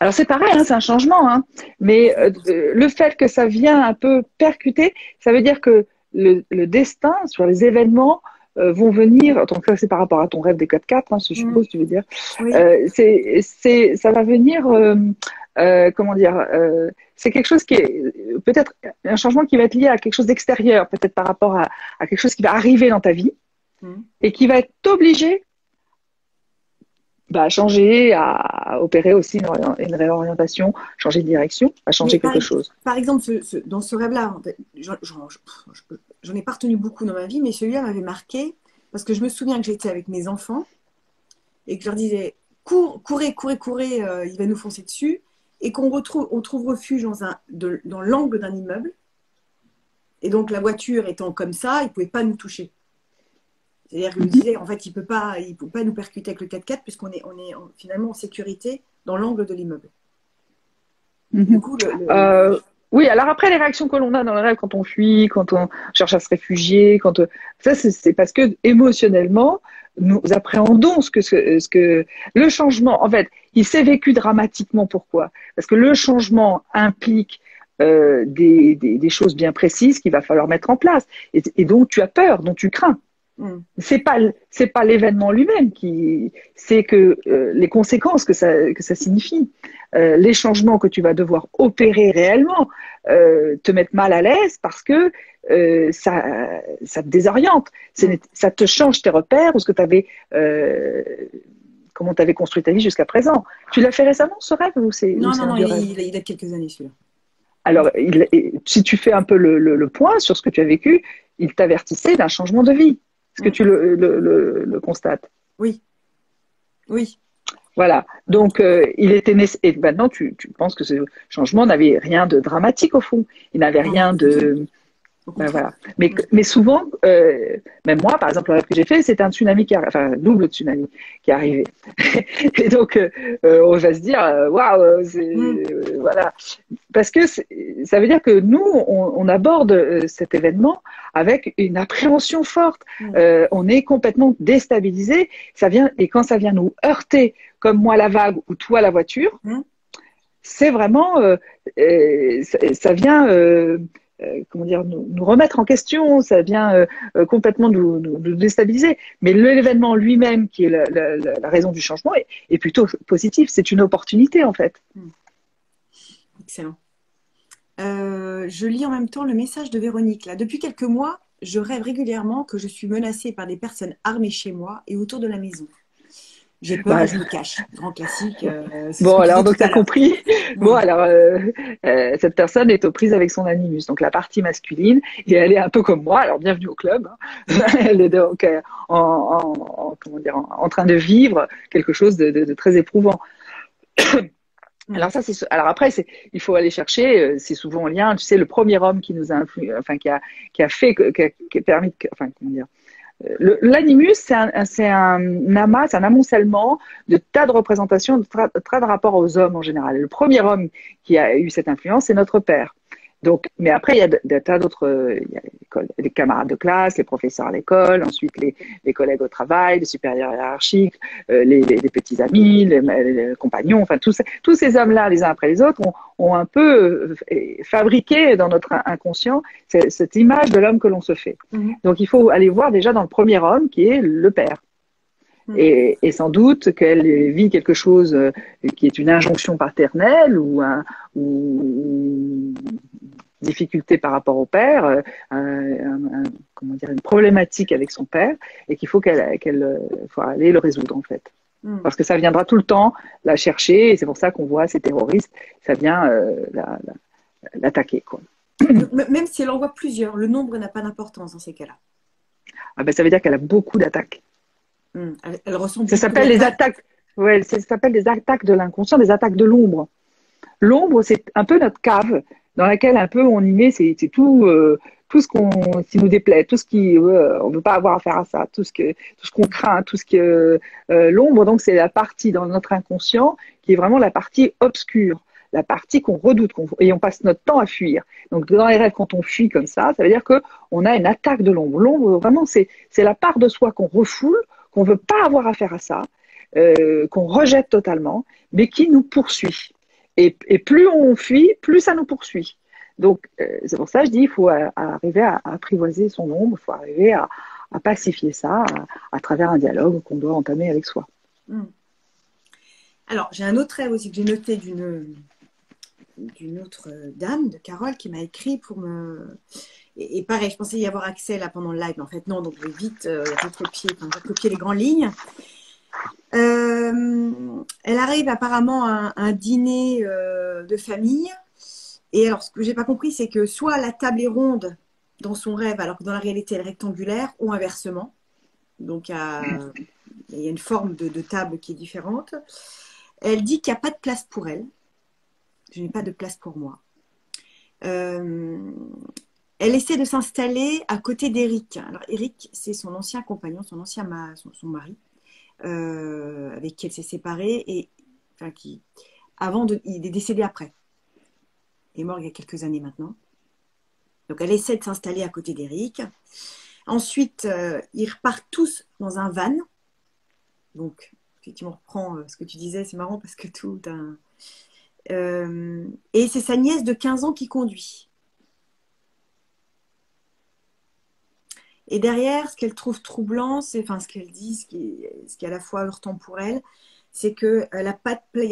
[SPEAKER 2] alors c'est pareil, hein, c'est un changement, hein, mais le fait que ça vient un peu percuter, ça veut dire que le destin sur les événements vont venir, donc ça c'est par rapport à ton rêve des 4x4, hein, je suppose, tu veux dire,
[SPEAKER 1] oui.
[SPEAKER 2] Ça va venir, comment dire, c'est quelque chose qui est peut-être un changement qui va être lié à quelque chose d'extérieur, peut-être par rapport à quelque chose qui va arriver dans ta vie et qui va t'obliger à changer, à opérer aussi une réorientation, changer de direction, à changer quelque chose.
[SPEAKER 1] Par exemple, dans ce rêve-là, j'en ai pas retenu beaucoup dans ma vie, mais celui-là m'avait marqué parce que je me souviens que j'étais avec mes enfants et que je leur disais courez, il va nous foncer dessus, et on trouve refuge dans l'angle d'un immeuble, et donc la voiture étant comme ça, il ne pouvait pas nous toucher. C'est-à-dire que je me disais, en fait, il ne peut pas nous percuter avec le 4x4 puisqu'on est finalement en sécurité dans l'angle de l'immeuble. Du coup,
[SPEAKER 2] oui, alors après, les réactions que l'on a dans le rêve quand on fuit, quand on cherche à se réfugier, ça, c'est parce que émotionnellement, nous appréhendons ce que le changement, en fait, il s'est vécu dramatiquement. Pourquoi? Parce que le changement implique des choses bien précises qu'il va falloir mettre en place et dont tu as peur, dont tu crains. C'est pas l'événement lui-même c'est que les conséquences que ça signifie, les changements que tu vas devoir opérer réellement, te mettre mal à l'aise parce que ça te désoriente, ça te change tes repères ou ce que tu avais, comment tu avais construit ta vie jusqu'à présent. Tu l'as fait récemment ce rêve ou c'est
[SPEAKER 1] Non, il a quelques années celui-là.
[SPEAKER 2] Alors, si tu fais un peu le point sur ce que tu as vécu, il t'avertissait d'un changement de vie. Est-ce que tu le constates?
[SPEAKER 1] Oui.
[SPEAKER 2] Voilà. Donc, il était et maintenant, tu penses que ce changement n'avait rien de dramatique au fond. Il n'avait rien de.
[SPEAKER 1] Au
[SPEAKER 2] Ben
[SPEAKER 1] contraire.
[SPEAKER 2] voilà. Mais souvent, même moi, par exemple, le rêve que j'ai fait, c'est un tsunami enfin, un double tsunami qui est arrivé. Et donc, on va se dire, waouh,
[SPEAKER 1] Mm.
[SPEAKER 2] voilà. Parce que ça veut dire que nous, on aborde cet événement avec une appréhension forte.
[SPEAKER 1] Mm.
[SPEAKER 2] On est complètement déstabilisé. Et quand ça vient nous heurter, comme moi la vague ou toi la voiture,
[SPEAKER 1] Mm.
[SPEAKER 2] c'est vraiment, ça vient, comment dire, nous remettre en question, ça vient complètement nous déstabiliser. Mais l'événement lui-même, qui est la raison du changement, est plutôt positif. C'est une opportunité, en fait.
[SPEAKER 1] Mm. Excellent. Je lis en même temps le message de Véronique. Là. Depuis quelques mois, je rêve régulièrement que je suis menacée par des personnes armées chez moi et autour de la maison. J'ai peur
[SPEAKER 2] Bah,
[SPEAKER 1] et je me cache. Grand classique, c'est ce
[SPEAKER 2] bon,
[SPEAKER 1] qu'on disait
[SPEAKER 2] alors,
[SPEAKER 1] tout
[SPEAKER 2] donc, tu
[SPEAKER 1] à
[SPEAKER 2] as
[SPEAKER 1] l'heure.
[SPEAKER 2] compris. Bon,
[SPEAKER 1] Mm.
[SPEAKER 2] alors, cette personne est aux prises avec son animus, donc la partie masculine, et elle est un peu comme moi. Alors, bienvenue au club. Hein. Elle est donc comment dire, en train de vivre quelque chose de très éprouvant.
[SPEAKER 1] Mm.
[SPEAKER 2] Alors ça, alors après, il faut aller chercher. C'est souvent en lien. Tu sais, le premier homme qui nous a enfin qui a fait, qui a permis, enfin comment dire. L'animus, c'est un amas, c'est un amoncellement de tas de représentations, de tas de rapports aux hommes en général. Le premier homme qui a eu cette influence, c'est notre père. Donc, mais après, il y a des tas d'autres, il y a les camarades de classe, les professeurs à l'école, ensuite les collègues au travail, les supérieurs hiérarchiques, les petits amis, les compagnons, enfin tous ces hommes-là, les uns après les autres, ont un peu fabriqué dans notre inconscient cette image de l'homme que l'on se fait.
[SPEAKER 1] Mm.
[SPEAKER 2] Donc, il faut aller voir déjà dans le premier homme qui est le père.
[SPEAKER 1] Mm.
[SPEAKER 2] Et sans doute qu'elle vit quelque chose qui est une injonction paternelle ou difficulté par rapport au père, comment dire, une problématique avec son père, et qu'il faut faut aller le résoudre en fait.
[SPEAKER 1] Mm.
[SPEAKER 2] Parce que ça viendra tout le temps la chercher, et c'est pour ça qu'on voit ces terroristes, ça vient l'attaquer, quoi.
[SPEAKER 1] Donc, même si elle en voit plusieurs, le nombre n'a pas d'importance dans ces cas-là.
[SPEAKER 2] Ah ben, ça veut dire qu'elle a beaucoup d'attaques.
[SPEAKER 1] Mm. Elle ressent
[SPEAKER 2] Ça
[SPEAKER 1] beaucoup
[SPEAKER 2] s'appelle les
[SPEAKER 1] d'attaques.
[SPEAKER 2] attaques. Ouais, ça s'appelle des attaques de l'inconscient, des attaques de l'ombre. L'ombre, c'est un peu notre cave dans laquelle un peu on y met, c'est tout ce qui nous déplaît, tout ce qui on veut pas avoir affaire à ça, tout ce qu'on craint, tout ce que l'ombre. Donc c'est la partie dans notre inconscient qui est vraiment la partie obscure, la partie qu'on redoute, et on passe notre temps à fuir. Donc dans les rêves, quand on fuit comme ça veut dire que on a une attaque de l'ombre. L'ombre, vraiment, c'est la part de soi qu'on refoule, qu'on veut pas avoir affaire à ça, qu'on rejette totalement, mais qui nous poursuit. Et plus on fuit, plus ça nous poursuit. Donc, c'est pour ça que je dis, il faut arriver à apprivoiser son ombre, il faut arriver à pacifier ça à travers un dialogue qu'on doit entamer avec soi.
[SPEAKER 1] Mm. Alors, j'ai un autre rêve aussi que j'ai noté d'une autre dame, de Carole, qui m'a écrit pour me... Et pareil, je pensais y avoir accès là pendant le live, mais en fait non, donc je vais vite recopier les grandes lignes. Elle arrive apparemment à un dîner de famille. Et alors, ce que j'ai pas compris, c'est que soit la table est ronde dans son rêve, alors que dans la réalité, elle est rectangulaire, ou inversement. Donc, il y a une forme de table qui est différente. Elle dit qu'il n'y a pas de place pour elle. Je n'ai pas de place pour moi. Elle essaie de s'installer à côté d'Eric. Alors, Eric, c'est son ancien compagnon, son mari, avec qui elle s'est séparée, et enfin, il est décédé après. Il est mort il y a quelques années maintenant. Donc elle essaie de s'installer à côté d'Eric. Ensuite, ils repartent tous dans un van. Donc, effectivement, on reprend ce que tu disais, c'est marrant parce que tout un... et c'est sa nièce de 15 ans qui conduit. Et derrière, ce qu'elle trouve troublant, enfin ce qu'elle dit, ce qui est à la fois heurtant pour elle, c'est qu'il n'y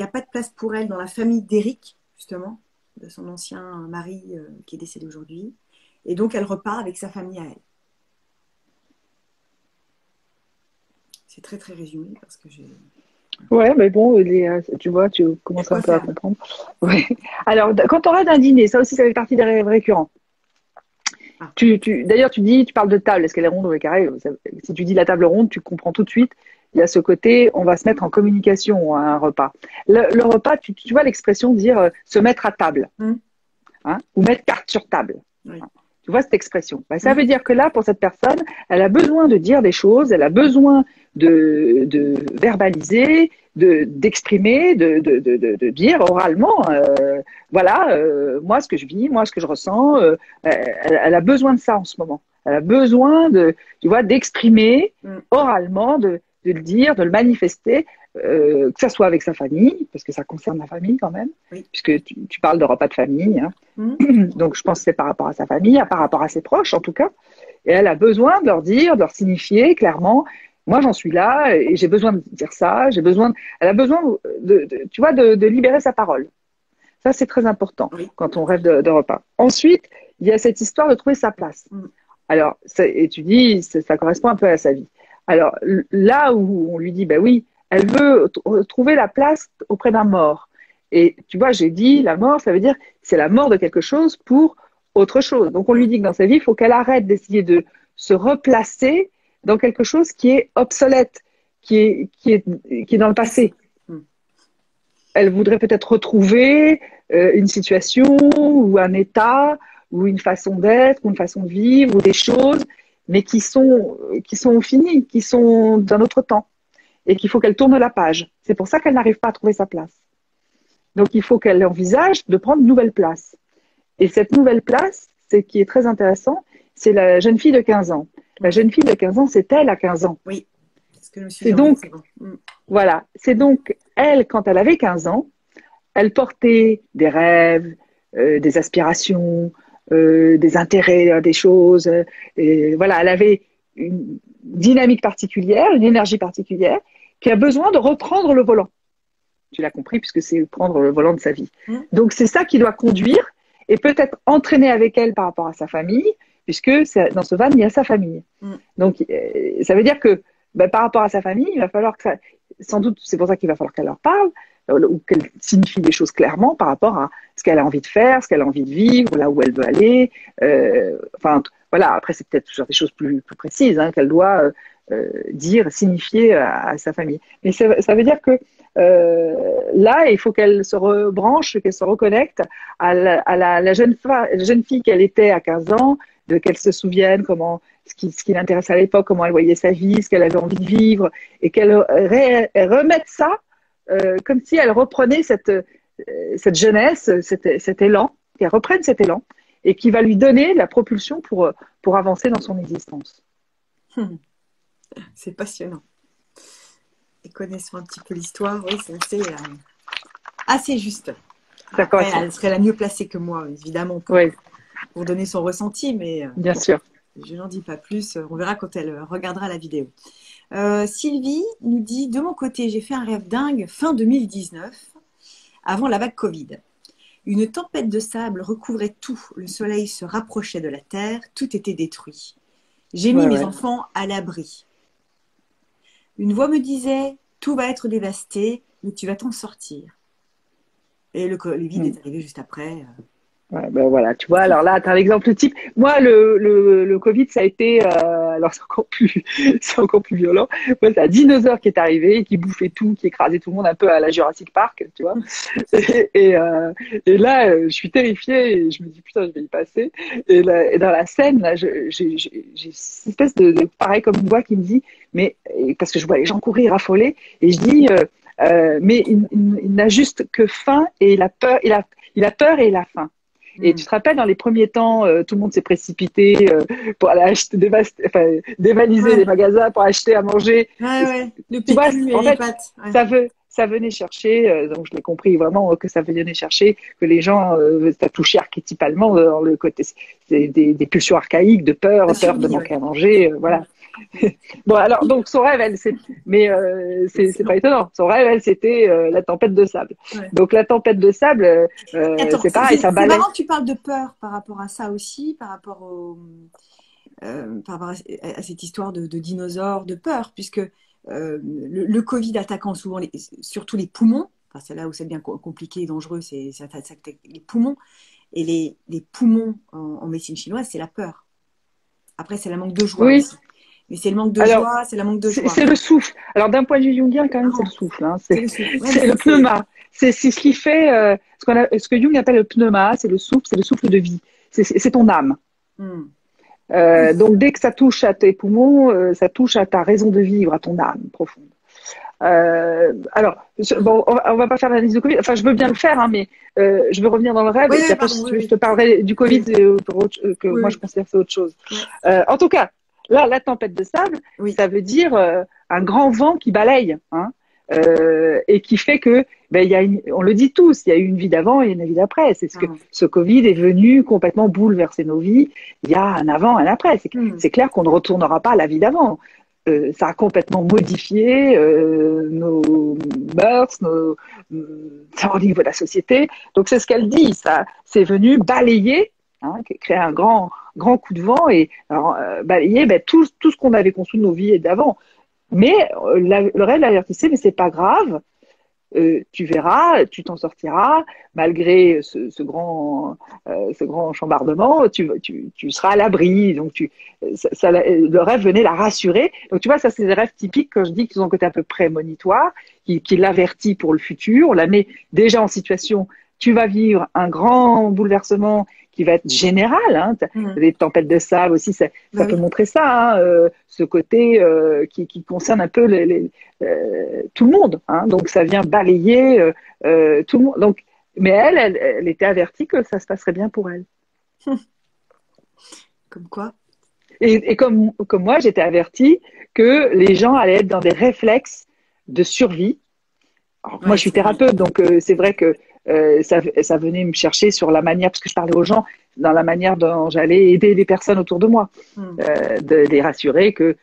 [SPEAKER 1] a pas de place pour elle dans la famille d'Eric, justement, de son ancien mari qui est décédé aujourd'hui. Et donc, elle repart avec sa famille à elle. C'est très, très résumé parce que j'ai...
[SPEAKER 2] Ouais, mais bon, tu vois, tu commences un peu à comprendre. Ouais. Alors, quand on rêve d'un dîner, ça aussi, ça fait partie des rêves récurrents. Ah. D'ailleurs, tu parles de table, est-ce qu'elle est ronde ou est carrée? Si tu dis la table ronde, tu comprends tout de suite. Il y a ce côté, on va se mettre en communication à un repas. Le repas, tu vois l'expression dire se mettre à table, hein, ou mettre carte sur table. Oui. Tu vois cette expression? Ben, ça veut dire que là, pour cette personne, elle a besoin de dire des choses, elle a besoin de verbaliser, d'exprimer, de dire oralement, voilà, moi ce que je vis, moi ce que je ressens. Elle a besoin de ça en ce moment. Elle a besoin tu vois, d'exprimer oralement, de le dire, de le manifester, que ça soit avec sa famille, parce que ça concerne la famille quand même, puisque tu parles de repas de famille, hein. Donc je pense que c'est par rapport à sa famille, par rapport à ses proches en tout cas. Et elle a besoin de leur dire, de leur signifier clairement, moi j'en suis là et j'ai besoin de dire ça, elle a besoin tu vois, de libérer sa parole. Ça c'est très important quand on rêve de repas. Ensuite, il y a cette histoire de trouver sa place. Alors, et tu dis, ça correspond un peu à sa vie. Alors là où on lui dit, ben oui, elle veut trouver la place auprès d'un mort. Et tu vois, j'ai dit, la mort, ça veut dire c'est la mort de quelque chose pour autre chose. Donc on lui dit que dans sa vie, il faut qu'elle arrête d'essayer de se replacer dans quelque chose qui est obsolète, qui est dans le passé. Elle voudrait peut-être retrouver une situation ou un état ou une façon d'être, ou une façon de vivre, ou des choses, mais qui sont finies, qui sont d'un autre temps. Et qu'il faut qu'elle tourne la page. C'est pour ça qu'elle n'arrive pas à trouver sa place. Donc, il faut qu'elle envisage de prendre une nouvelle place. Et cette nouvelle place, c'est qui est très intéressant, c'est la jeune fille de 15 ans. La jeune fille de 15 ans, c'est elle à 15 ans.
[SPEAKER 1] Oui, c'est ce que je me suis
[SPEAKER 2] dit. Donc, voilà. C'est donc, elle, quand elle avait 15 ans, elle portait des rêves, des aspirations, des intérêts, des choses. Et voilà, elle avait une dynamique particulière, une énergie particulière, qui a besoin de reprendre le volant. Tu l'as compris, puisque c'est prendre le volant de sa vie. Donc, c'est ça qui doit conduire et peut-être entraîner avec elle par rapport à sa famille, puisque dans ce van, il y a sa famille. Donc, ça veut dire que par rapport à sa famille, il va falloir que sans doute, c'est pour ça qu'il va falloir qu'elle leur parle, ou qu'elle signifie des choses clairement par rapport à ce qu'elle a envie de faire, ce qu'elle a envie de vivre, là où elle veut aller. Enfin, voilà, après, c'est peut-être toujours des choses plus précises qu'elle doit dire, signifier à sa famille. Mais ça veut dire que là, il faut qu'elle se rebranche, qu'elle se reconnecte à la jeune fille qu'elle était à 15 ans, qu'elle se souvienne ce qui l'intéressait à l'époque, comment elle voyait sa vie, ce qu'elle avait envie de vivre, et qu'elle remette ça comme si elle reprenait cette jeunesse, cet élan, qu'elle reprenne cet élan, et qui va lui donner la propulsion pour avancer dans son existence.
[SPEAKER 1] C'est passionnant. Et connaissant un petit peu l'histoire, oui, c'est assez juste.
[SPEAKER 2] D'accord.
[SPEAKER 1] Après, elle serait la mieux placée que moi, évidemment, pour donner son ressenti, mais
[SPEAKER 2] bien sûr.
[SPEAKER 1] Je n'en dis pas plus. On verra quand elle regardera la vidéo. Sylvie nous dit, de mon côté, j'ai fait un rêve dingue fin 2019, avant la vague Covid. Une tempête de sable recouvrait tout. Le soleil se rapprochait de la terre. Tout était détruit. J'ai mis mes enfants à l'abri. Une voix me disait, tout va être dévasté, mais tu vas t'en sortir. Et le Covid est arrivé juste après.
[SPEAKER 2] Ouais, ben voilà, tu vois, alors là, tu as l'exemple type. Moi, le Covid, ça a été, alors c'est encore plus violent. Moi, c'est un dinosaure qui est arrivé, qui bouffait tout, qui écrasait tout le monde un peu à la Jurassic Park, tu vois. Et là, je suis terrifiée et je me dis, putain, je vais y passer. Et dans la scène, là, j'ai cette espèce de pareil comme une voix qui me dit, mais, parce que je vois les gens courir affolés, et je dis, mais il n'a juste que faim et il a peur, il a peur et il a faim. Et tu te rappelles, dans les premiers temps, tout le monde s'est précipité pour aller acheter, dévaliser les magasins pour acheter à manger.
[SPEAKER 1] Le PQ et
[SPEAKER 2] en
[SPEAKER 1] les
[SPEAKER 2] fait,
[SPEAKER 1] pâtes.
[SPEAKER 2] ça venait chercher, donc je l'ai compris vraiment, que ça venait chercher, que les gens, ça touchait archétypalement dans le côté, c'est des pulsions archaïques de peur de manquer à manger, voilà. Bon, alors, donc, son rêve, c'est pas étonnant. Son rêve, c'était la tempête de sable. Donc, la tempête de sable, c'est pareil, ça balai.
[SPEAKER 1] C'est marrant que tu parles de peur par rapport à ça aussi, par rapport à cette histoire de dinosaures, de peur, puisque le Covid attaquant souvent, surtout les poumons, enfin, c'est là où c'est bien compliqué et dangereux, ça attaque les poumons. Et les poumons en médecine chinoise, c'est la peur. Après, c'est la manque de joie aussi. Mais c'est le manque de joie, c'est la manque de joie.
[SPEAKER 2] C'est le souffle. Alors, d'un point de vue jungien, quand même, c'est le souffle. Hein. C'est le pneuma. C'est ce qui fait ce que Jung appelle le pneuma, c'est le souffle de vie. C'est ton âme.
[SPEAKER 1] Mm.
[SPEAKER 2] Donc, dès que ça touche à tes poumons, ça touche à ta raison de vivre, à ton âme profonde. Alors, bon, on va pas faire l'analyse du Covid. Enfin, je veux bien le faire, hein, mais je veux revenir dans le rêve.
[SPEAKER 1] Oui,
[SPEAKER 2] Et puis
[SPEAKER 1] oui,
[SPEAKER 2] après,
[SPEAKER 1] pardon,
[SPEAKER 2] si tu
[SPEAKER 1] oui,
[SPEAKER 2] veux, je te
[SPEAKER 1] oui.
[SPEAKER 2] parlerai du Covid,
[SPEAKER 1] Oui,
[SPEAKER 2] que
[SPEAKER 1] oui,
[SPEAKER 2] moi je
[SPEAKER 1] oui.
[SPEAKER 2] considère que c'est autre chose.
[SPEAKER 1] Ouais.
[SPEAKER 2] En tout cas, là, la tempête de sable,
[SPEAKER 1] Oui.
[SPEAKER 2] ça veut dire un grand vent qui balaye, hein, et qui fait que, ben, on le dit tous, il y a eu une vie d'avant et une vie d'après. C'est ce que
[SPEAKER 1] Clairement.
[SPEAKER 2] ce Covid est venu complètement bouleverser nos vies. Il y a un avant, un après.
[SPEAKER 1] Mm.
[SPEAKER 2] C'est clair qu'on ne retournera pas à la vie d'avant. Ça a complètement modifié nos mœurs, au niveau de la société. Donc c'est ce qu'elle dit, ça, c'est venu balayer, hein, créer un grand coup de vent et alors, balayer ben, tout ce qu'on avait construit de nos vies et d'avant. Mais le rêve l'avertissait, mais c'est pas grave, tu verras, tu t'en sortiras, malgré ce grand chambardement, tu seras à l'abri. Donc, le rêve venait la rassurer. Donc, tu vois, ça, c'est des rêves typiques, quand je dis qu'ils ont un côté un peu prémonitoire, qui l'avertit pour le futur. On la met déjà en situation, tu vas vivre un grand bouleversement qui va être général. Hein.
[SPEAKER 1] Mm.
[SPEAKER 2] Les tempêtes de sable aussi, ça
[SPEAKER 1] Bah
[SPEAKER 2] peut
[SPEAKER 1] oui.
[SPEAKER 2] montrer ça, hein, ce côté qui concerne un peu tout le monde. Hein. Donc ça vient balayer tout le monde. Donc, mais elle était avertie que ça se passerait bien pour elle.
[SPEAKER 1] Comme quoi?
[SPEAKER 2] Et comme moi, j'étais avertie que les gens allaient être dans des réflexes de survie. Alors, moi,
[SPEAKER 1] Ouais,
[SPEAKER 2] je suis
[SPEAKER 1] c'est vrai.
[SPEAKER 2] thérapeute, donc c'est vrai que ça venait me chercher sur la manière, parce que je parlais aux gens, dans la manière dont j'allais aider les personnes autour de moi,
[SPEAKER 1] Mm.
[SPEAKER 2] de les rassurer que,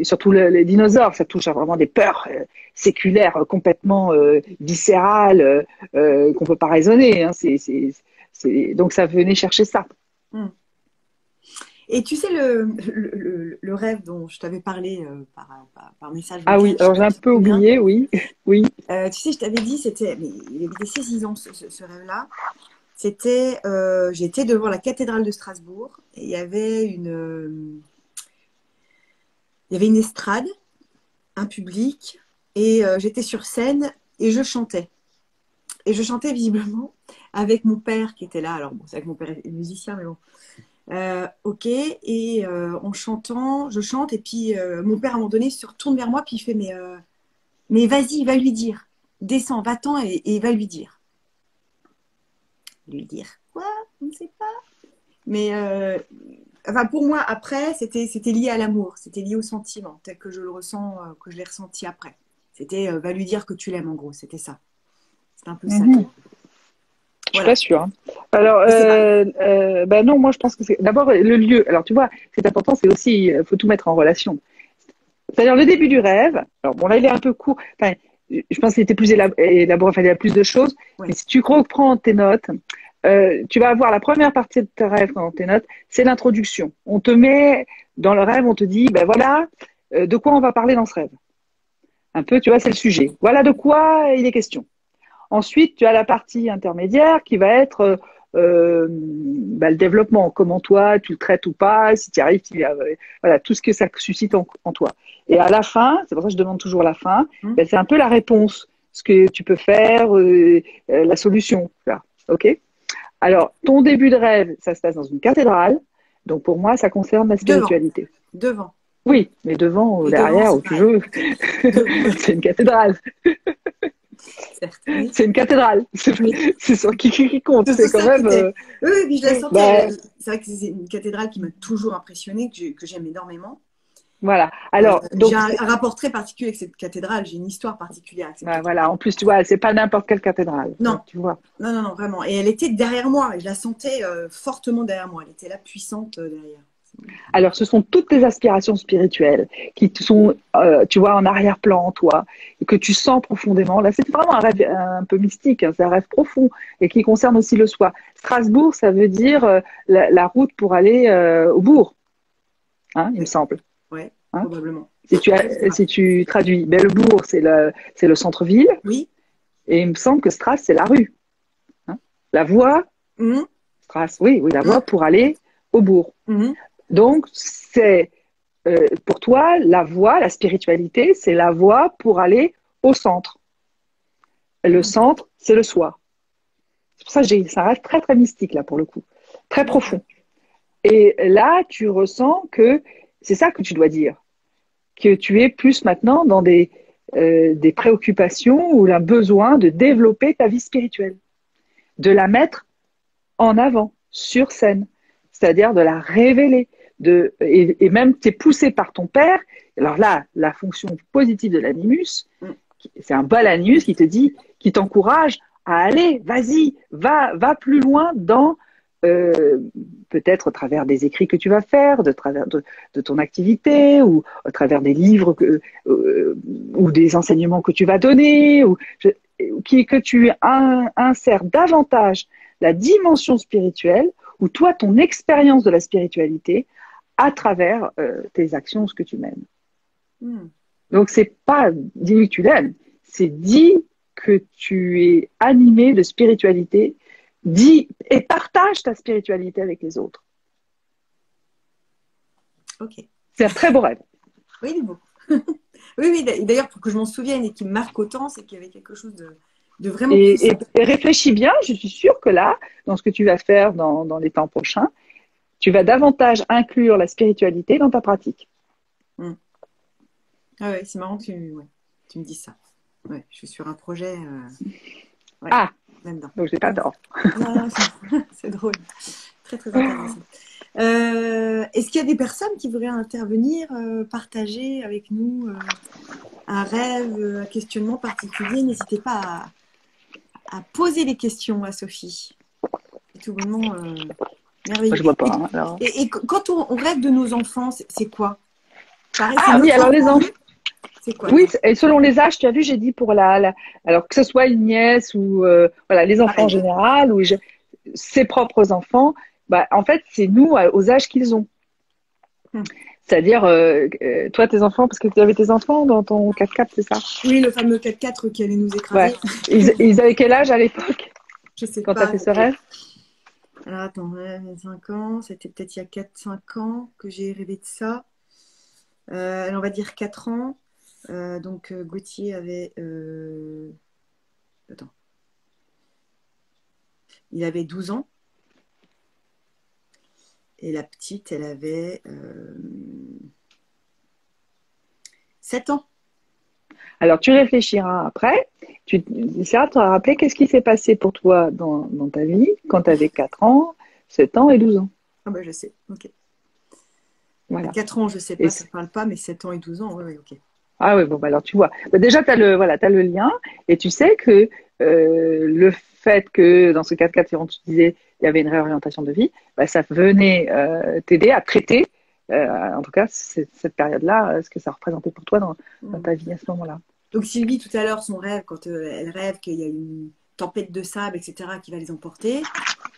[SPEAKER 2] surtout les dinosaures, ça touche à vraiment des peurs séculaires complètement viscérales qu'on peut pas raisonner. Hein, donc ça venait chercher ça.
[SPEAKER 1] Mm. Et tu sais, le rêve dont je t'avais parlé par message
[SPEAKER 2] Ah oui,
[SPEAKER 1] vocal, je sais
[SPEAKER 2] alors
[SPEAKER 1] pas
[SPEAKER 2] j'ai un
[SPEAKER 1] si tu te
[SPEAKER 2] peu
[SPEAKER 1] souviens.
[SPEAKER 2] oublié, oui, oui.
[SPEAKER 1] Tu sais, je t'avais dit, c'était, mais il avait été saisissant ce rêve-là. C'était, j'étais devant la cathédrale de Strasbourg et il y avait une estrade, un public et j'étais sur scène et je chantais. Et je chantais visiblement avec mon père qui était là. Alors bon, c'est vrai que mon père est musicien, mais bon. Ok, et en chantant, je chante et puis mon père à un moment donné se retourne vers moi puis il fait mais vas-y, va lui dire, descends, va-t'en et va lui dire. Lui dire quoi? On ne sait pas. Mais enfin, pour moi, après, c'était lié à l'amour, c'était lié au sentiment, tel que je le ressens, que je l'ai ressenti après. C'était va lui dire que tu l'aimes, en gros, c'était ça. C'était un peu ça.
[SPEAKER 2] Mhm. Je suis pas
[SPEAKER 1] Voilà,
[SPEAKER 2] sûre. Hein. Alors,
[SPEAKER 1] je sais pas.
[SPEAKER 2] ben non, moi je pense que c'est d'abord le lieu. Alors tu vois, c'est important, c'est aussi, faut tout mettre en relation. C'est-à-dire le début du rêve. Alors bon là, il est un peu court. Enfin, je pense qu'il était plus élaboré. Enfin, il y a plus de choses. Mais
[SPEAKER 1] Oui,
[SPEAKER 2] si tu reprends tes notes, tu vas avoir la première partie de tes rêves dans tes notes, c'est l'introduction. On te met dans le rêve, on te dit, ben voilà, de quoi on va parler dans ce rêve. Un peu, tu vois, c'est le sujet. Voilà de quoi il est question. Ensuite, tu as la partie intermédiaire qui va être le développement. Comment toi, tu le traites ou pas, si tu y arrives, voilà, tout ce que ça suscite en toi. Et à la fin, c'est pour ça que je demande toujours la fin,
[SPEAKER 1] hum,
[SPEAKER 2] ben, c'est un peu la réponse, ce que tu peux faire, la solution. Là. OK? Alors, ton début de rêve, ça se passe dans une cathédrale. Donc, pour moi, ça concerne la
[SPEAKER 1] devant,
[SPEAKER 2] spiritualité.
[SPEAKER 1] devant.
[SPEAKER 2] Oui, mais devant ou
[SPEAKER 1] Et devant,
[SPEAKER 2] derrière,
[SPEAKER 1] c'est
[SPEAKER 2] où tu
[SPEAKER 1] pareil.
[SPEAKER 2] veux,
[SPEAKER 1] Ok. Devant,
[SPEAKER 2] c'est une cathédrale.
[SPEAKER 1] certes, oui.
[SPEAKER 2] C'est une cathédrale.
[SPEAKER 1] Oui.
[SPEAKER 2] C'est sur qui compte.
[SPEAKER 1] C'est
[SPEAKER 2] C'est quand
[SPEAKER 1] ça qui
[SPEAKER 2] même.
[SPEAKER 1] était. Oui, oui, puis je la sentais.
[SPEAKER 2] Bah,
[SPEAKER 1] C'est vrai que c'est une cathédrale qui m'a toujours impressionnée, que j'aime énormément.
[SPEAKER 2] voilà.
[SPEAKER 1] Euh,
[SPEAKER 2] Alors,
[SPEAKER 1] j'ai
[SPEAKER 2] donc,
[SPEAKER 1] un rapport très particulier avec cette cathédrale. J'ai une histoire particulière avec cette
[SPEAKER 2] bah, voilà.
[SPEAKER 1] cathédrale.
[SPEAKER 2] En plus, tu vois, c'est pas n'importe quelle cathédrale.
[SPEAKER 1] Non,
[SPEAKER 2] Donc, tu vois.
[SPEAKER 1] non, non, non, vraiment. Et elle était derrière moi. Et je la sentais fortement derrière moi. Elle était là, puissante derrière.
[SPEAKER 2] Alors, ce sont toutes tes aspirations spirituelles qui sont, tu vois, en arrière-plan en toi et que tu sens profondément. Là, c'est vraiment un rêve un peu mystique. Hein, c'est un rêve profond et qui concerne aussi le soi. Strasbourg, ça veut dire la route pour aller au bourg, hein, il me
[SPEAKER 1] Oui,
[SPEAKER 2] semble.
[SPEAKER 1] ouais,
[SPEAKER 2] Hein.
[SPEAKER 1] probablement. Je sais pas.
[SPEAKER 2] Si tu traduis, ben, le bourg, c'est le centre-ville.
[SPEAKER 1] Oui.
[SPEAKER 2] Et il me semble que Stras, c'est la rue. Hein. La voie,
[SPEAKER 1] Mhm,
[SPEAKER 2] Stras, oui, oui, la voie
[SPEAKER 1] mhm,
[SPEAKER 2] pour aller au bourg.
[SPEAKER 1] mhm,
[SPEAKER 2] Donc, c'est pour toi, la voie, la spiritualité, c'est la voie pour aller au centre. Le centre, c'est le soi. C'est pour ça que c'est un rêve très, très mystique, là, pour le coup. Très
[SPEAKER 1] d'accord.
[SPEAKER 2] profond. Et là, tu ressens que c'est ça que tu dois dire, que tu es plus maintenant dans des préoccupations ou un besoin de développer ta vie spirituelle, de la mettre en avant, sur scène, c'est-à-dire de la révéler. Et même tu es poussé par ton père. Alors là, la fonction positive de l'animus, c'est un bol animus qui te dit, qui t'encourage à aller, vas-y, va plus loin dans peut-être au travers des écrits que tu vas faire, de travers de ton activité, ou au travers des livres ou des enseignements que tu vas donner, que tu insères davantage la dimension spirituelle, ou toi, ton expérience de la spiritualité, à travers tes actions, ce que tu mènes. Donc, c'est pas dis que tu l'aimes, c'est dis que tu es animé de spiritualité, dis et partage ta spiritualité avec les autres.
[SPEAKER 1] Ok.
[SPEAKER 2] C'est un très beau rêve.
[SPEAKER 1] Oui, il est beau. Oui, d'ailleurs, pour que je m'en souvienne et qu'il me marque autant, c'est qu'il y avait quelque chose de vraiment puissant.
[SPEAKER 2] Et réfléchis bien, je suis sûre que là, dans ce que tu vas faire dans les temps prochains, tu vas davantage inclure la spiritualité dans ta pratique.
[SPEAKER 1] Ah ouais, c'est marrant que tu me dises ça. Ouais, je suis sur un projet là-dedans.
[SPEAKER 2] Donc j'ai pas tort.
[SPEAKER 1] Non, c'est drôle. Très, très intéressant. Est-ce qu'il y a des personnes qui voudraient intervenir, partager avec nous un rêve, un questionnement particulier? N'hésitez pas à poser des questions à Sophie. C'est tout bonnement merveilleux.
[SPEAKER 2] Je vois pas. Alors...
[SPEAKER 1] Et quand on rêve de nos enfants, c'est quoi? Pareil,
[SPEAKER 2] oui, alors les enfants.
[SPEAKER 1] C'est quoi?
[SPEAKER 2] Oui, et selon les âges, tu as vu, j'ai dit pour alors que ce soit une nièce ou voilà, les enfants en général, ou ses propres enfants, bah, en fait, c'est nous aux âges qu'ils ont. C'est-à-dire, toi, tes enfants, parce que tu avais tes enfants dans ton 4x4, c'est ça?
[SPEAKER 1] Oui, le fameux 4x4 qui allait nous écraser.
[SPEAKER 2] Ouais. Ils avaient quel âge à l'époque?
[SPEAKER 1] Je sais
[SPEAKER 2] quand
[SPEAKER 1] pas.
[SPEAKER 2] Quand tu as fait ce rêve?
[SPEAKER 1] Alors, attends, 5 ans, c'était peut-être il y a 4-5 ans que j'ai rêvé de ça. On va dire 4 ans. Donc, Gauthier avait... Attends. Il avait 12 ans. Et la petite, elle avait 7 ans.
[SPEAKER 2] Alors, tu réfléchiras après. Tu essaieras de te rappeler qu'est-ce qui s'est passé pour toi dans ta vie quand tu avais 4 ans, 7 ans et 12 ans.
[SPEAKER 1] Ah ben, je sais, ok.
[SPEAKER 2] Voilà.
[SPEAKER 1] 4 ans, je ne sais pas, ça ne parle pas, mais 7 ans et 12 ans, oui, ok.
[SPEAKER 2] Ah oui, bon, bah alors tu vois. Bah déjà, tu as le lien et tu sais que le fait que dans ce 4x4, tu disais il y avait une réorientation de vie, bah, ça venait t'aider à traiter, en tout cas, cette période-là, ce que ça représentait pour toi dans ta vie à ce moment-là.
[SPEAKER 1] Donc Sylvie, tout à l'heure, son rêve, quand elle rêve qu'il y a une tempête de sable, etc., qui va les emporter,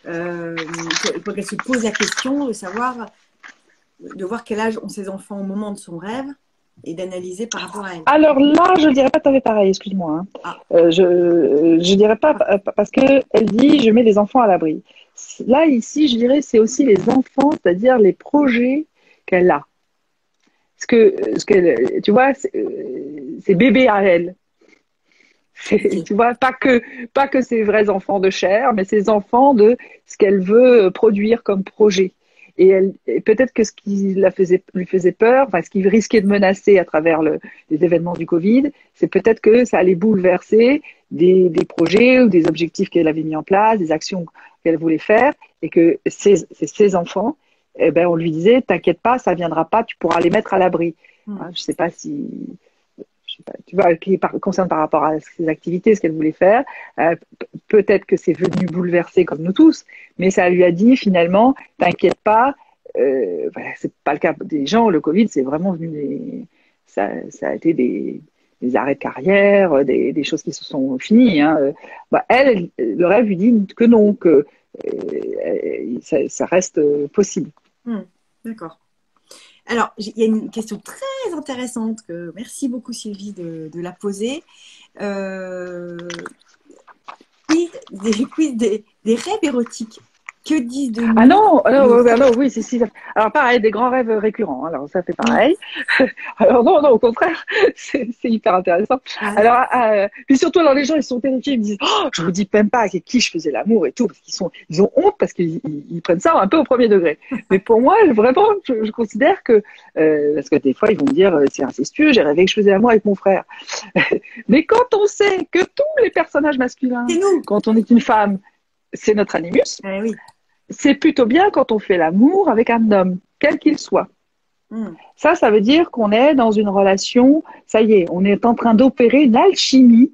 [SPEAKER 1] quand elle se pose la question de savoir, de voir quel âge ont ses enfants au moment de son rêve, et d'analyser par rapport à elle.
[SPEAKER 2] Alors là, je ne dirais pas que tu avais pareil, excuse-moi. Hein. Je dirais pas, parce qu'elle dit je mets les enfants à l'abri. Là, ici, je dirais c'est aussi les enfants, c'est-à-dire les projets qu'elle a. Tu vois, c'est bébé à elle. Tu vois, pas que ses vrais enfants de chair, mais ses enfants de ce qu'elle veut produire comme projet. Et peut-être que ce qui lui faisait peur, enfin, ce qui risquait de menacer à travers les événements du Covid, c'est peut-être que ça allait bouleverser des projets ou des objectifs qu'elle avait mis en place, des actions qu'elle voulait faire, et que ses enfants, eh ben, on lui disait, t'inquiète pas, ça viendra pas, tu pourras les mettre à l'abri. Je sais pas si, tu vois, qui concerne par rapport à ses activités, ce qu'elle voulait faire. Peut-être que c'est venu bouleverser comme nous tous, mais ça lui a dit finalement, t'inquiète pas, voilà, c'est pas le cas des gens. Le Covid, c'est vraiment venu ça a été des arrêts de carrière, des choses qui se sont finies. Hein. Elle, le rêve lui dit que non, que ça reste possible.
[SPEAKER 1] D'accord. Alors, il y a une question très intéressante que merci beaucoup Sylvie de la poser. Des rêves érotiques Que disent de
[SPEAKER 2] Ah
[SPEAKER 1] nous
[SPEAKER 2] non,
[SPEAKER 1] les...
[SPEAKER 2] non, oui, si. Alors pareil, des grands rêves récurrents. Alors ça fait pareil. Alors non, au contraire, c'est hyper intéressant.
[SPEAKER 1] Ah,
[SPEAKER 2] Alors, puis surtout, alors les gens, ils sont terrifiés, ils me disent, oh, je vous dis même pas avec qui je faisais l'amour et tout, parce ils ont honte parce qu'ils prennent ça un peu au premier degré. Mais pour moi, vraiment, je considère que, parce que des fois, ils vont me dire, c'est incestueux, j'ai rêvé que je faisais l'amour avec mon frère. Mais quand on sait que tous les personnages masculins,
[SPEAKER 1] c'est nous.
[SPEAKER 2] quand on est une femme, c'est notre animus,
[SPEAKER 1] Oui.
[SPEAKER 2] c'est plutôt bien quand on fait l'amour avec un homme, quel qu'il soit.
[SPEAKER 1] Mm.
[SPEAKER 2] Ça veut dire qu'on est dans une relation, ça y est, on est en train d'opérer une alchimie